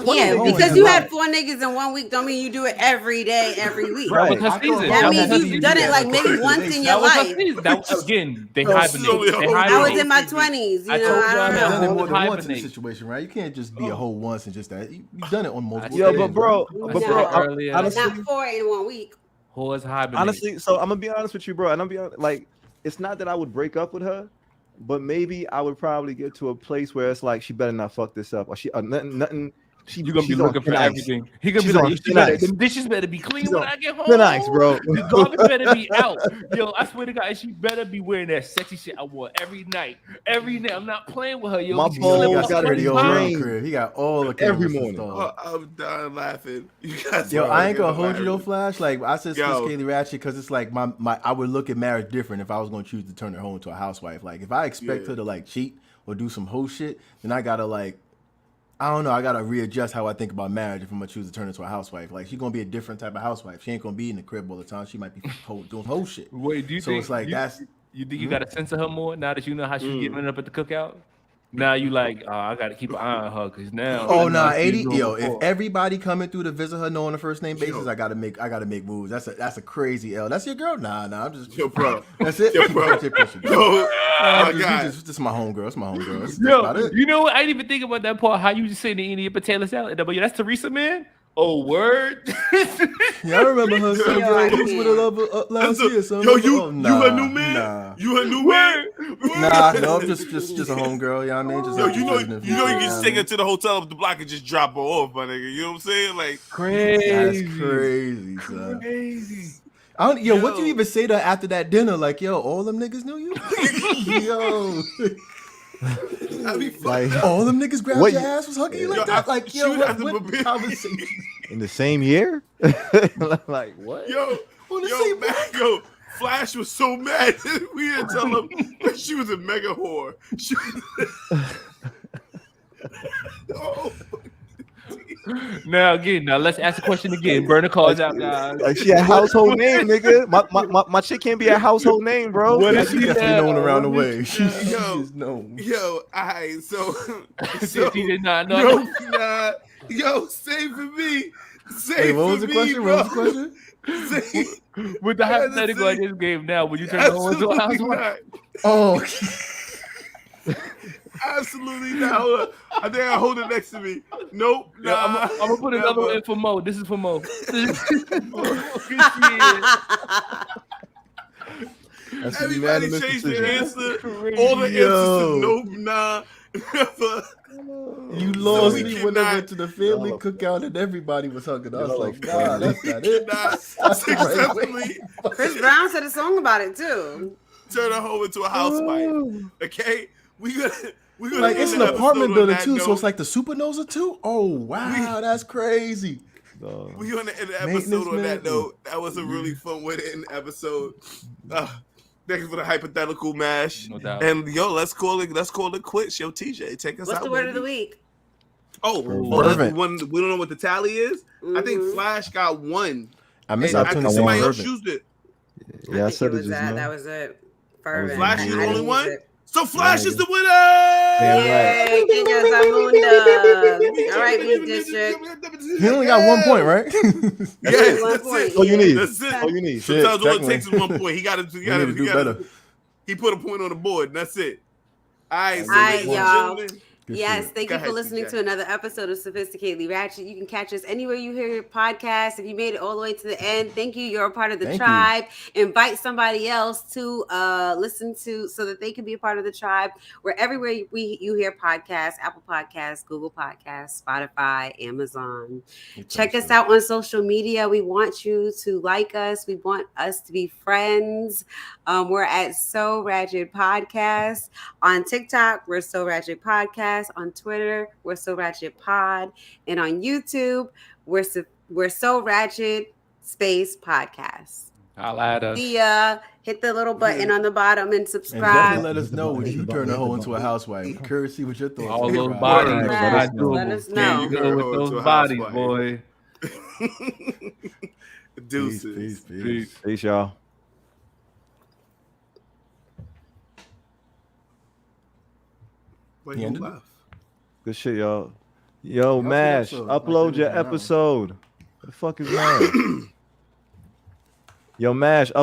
A: yeah, because you had 4 niggas in 1 week don't mean you do it every day, every week.
C: Right.
A: That means you've done it like maybe once in your life.
D: That was, again, they hibernate.
A: I was in my 20s. You know, I don't know.
B: You've done it more than once in a situation, right? You can't just be a hoe once and just that. You've done it on multiple.
C: Yo, but bro,
A: honestly, not 4 in 1 week.
D: Whores hibernate.
C: Honestly, so I'm gonna be honest with you, bro, and I'm be honest, like, it's not that I would break up with her, but maybe I would probably get to a place where it's like she better not fuck this up, or she nothing.
D: You're gonna be looking for everything. He gonna be like, the dishes better be clean when I get home.
C: Nice, bro.
D: The garbage better be out. Yo, I swear to God, and she better be wearing that sexy shit I wore every night. Every night. I'm not playing with her, yo.
C: My boy got
B: crib. He got all the
C: every morning.
F: I'm dying laughing. You guys
B: I ain't gonna hold you though, Flash. Like I said, Sophisticated Ratchet, because it's like my I would look at marriage different if I was gonna choose to turn her home into a housewife. Like if I expect her to like cheat or do some hoe shit, then I gotta like. I don't know. I gotta readjust how I think about marriage if I'm gonna choose to turn into a housewife. Like she's gonna be a different type of housewife. She ain't gonna be in the crib all the time. She might be doing whole shit.
D: Wait, do you think?
C: Mm-hmm.
D: It's like you think you gotta censor her more now that you know how she's giving it up at the cookout? Now you like, I gotta keep an eye on her because now.
B: Oh no, 80. Yo, if everybody coming through to visit her knowing a first name basis, I gotta make moves. That's a crazy L. That's your girl? Nah, I'm just
F: bro.
B: That's it.
F: Yo, bro.
B: This is my homegirl. It's my homegirl. That's
D: about it. You know what? I didn't even think about that part. How you just saying the Indian potato salad? But that's Teresa, man. Oh, word.
B: Yeah, I remember her saying, "Yo, with her love last year." So
F: yo, you her new man?
B: Nah.
F: You her new man?
B: Nah, no, I'm just a homegirl. You know what I mean? Just
F: yo, you know, you can just take her to the hotel up the block and just drop her off, my nigga. You know what I'm saying? Like
D: crazy.
B: That's crazy, son. Crazy. What do you even say to her after that dinner? Like, yo, all them niggas knew you? Yo. Like, all them niggas grabbed your ass was hugging you like that? Like, yo, what conversation?
C: In the same year? Like, what?
F: Yo, Flash was so mad. We didn't tell him that she was a mega whore.
D: Now let's ask the question again. Burn the cards out, guys.
C: Like she a household name, nigga. My chick can't be a household name, bro.
B: What is she definitely known around the way? She's known.
F: Yo, alright, so
D: she did not know.
F: Yo, save for me.
B: Hey, what was the question?
F: Bro.
B: What was the
F: question?
D: With the hypothetical I just gave now, would you turn the home into a housewife?
B: Oh.
F: Absolutely not. I think I hold it next to me. Nope.
D: I'm gonna put another one in for Mo. This is for Mo.
F: Everybody changed their answer. All the answers to nope, nah, never.
B: You lost me when I went to the family cookout and everybody was hugging. I was like, nah, that's not it.
F: Successfully.
A: Chris Brown said a song about it too.
F: Turn her home into a housewife. Okay, we gonna
B: like it's an apartment building too, so it's like the Supernova too. Oh wow, that's crazy.
F: We gonna end the episode on that note. That was a really fun way to end the episode. Thank you for the hypothetical mash.
D: No doubt.
F: And yo, let's call it quits. Yo, TJ, take us out.
A: What's the word of the week?
B: Fervent.
F: We don't know what the tally is. Mm-hmm. I think Flash got 1.
B: I missed
F: out. Somebody else used it.
C: Yeah, I said it just
A: that was it. Fervent.
F: Flash is the
A: I
F: only
A: didn't
F: one?
A: use it.
F: So Flash is the winner!
A: Yay, Kenya Zamunda. All right, Beat District.
B: He only got 1 point, right?
F: Yes,
A: One
F: that's
A: point,
F: it.
C: All you need.
F: That's it.
C: All you need.
B: Shit,
F: Sometimes all it takes is
B: technically.
F: 1 point. He got to
B: We need to do better.
F: He put a point on the board, and that's it. All right, so
A: All right,
F: ladies and
A: y'all.
F: gentlemen.
B: Good
A: Yes,
B: shit.
A: thank
F: Go
A: you for
F: ahead,
A: listening
F: CJ.
A: to another episode of Sophisticatedly Ratchet. You can catch us anywhere you hear your podcast. If you made it all the way to the end, thank you. You're a part of the
B: Thank you.
A: tribe. Invite somebody else to listen to so that they can be a part of the tribe. We're everywhere you hear podcasts, Apple Podcasts, Google Podcasts, Spotify, Amazon. Check us out on social media. We want you to like us. We want us to be friends. We're at So Ratchet Podcast. On TikTok, we're So Ratchet Podcast. On Twitter, we're So Ratchet Pod. And on YouTube, we're So Ratchet Space Podcast.
D: Holla at us.
A: See ya. Hit the little button on the bottom and
B: And definitely
A: subscribe.
B: let us know if you turn a hoe into a housewife. Curious, see what your thoughts
D: All
B: are.
D: those
B: Right.
D: bodies.
A: Right.
D: I do
A: Let
D: them.
A: us
D: Can't
A: know.
D: deal with
F: To a
D: those bodies,
F: housewife.
D: boy.
F: Deuces.
B: Peace.
C: Peace, y'all.
F: Wait,
B: He
F: who
B: ended it?
F: left?
C: Good shit, y'all. Yo,
B: the
C: Mash,
B: episode.
C: upload
B: Like,
C: your
B: that was an hour.
C: episode. The fuck is Mash? Yo, Mash,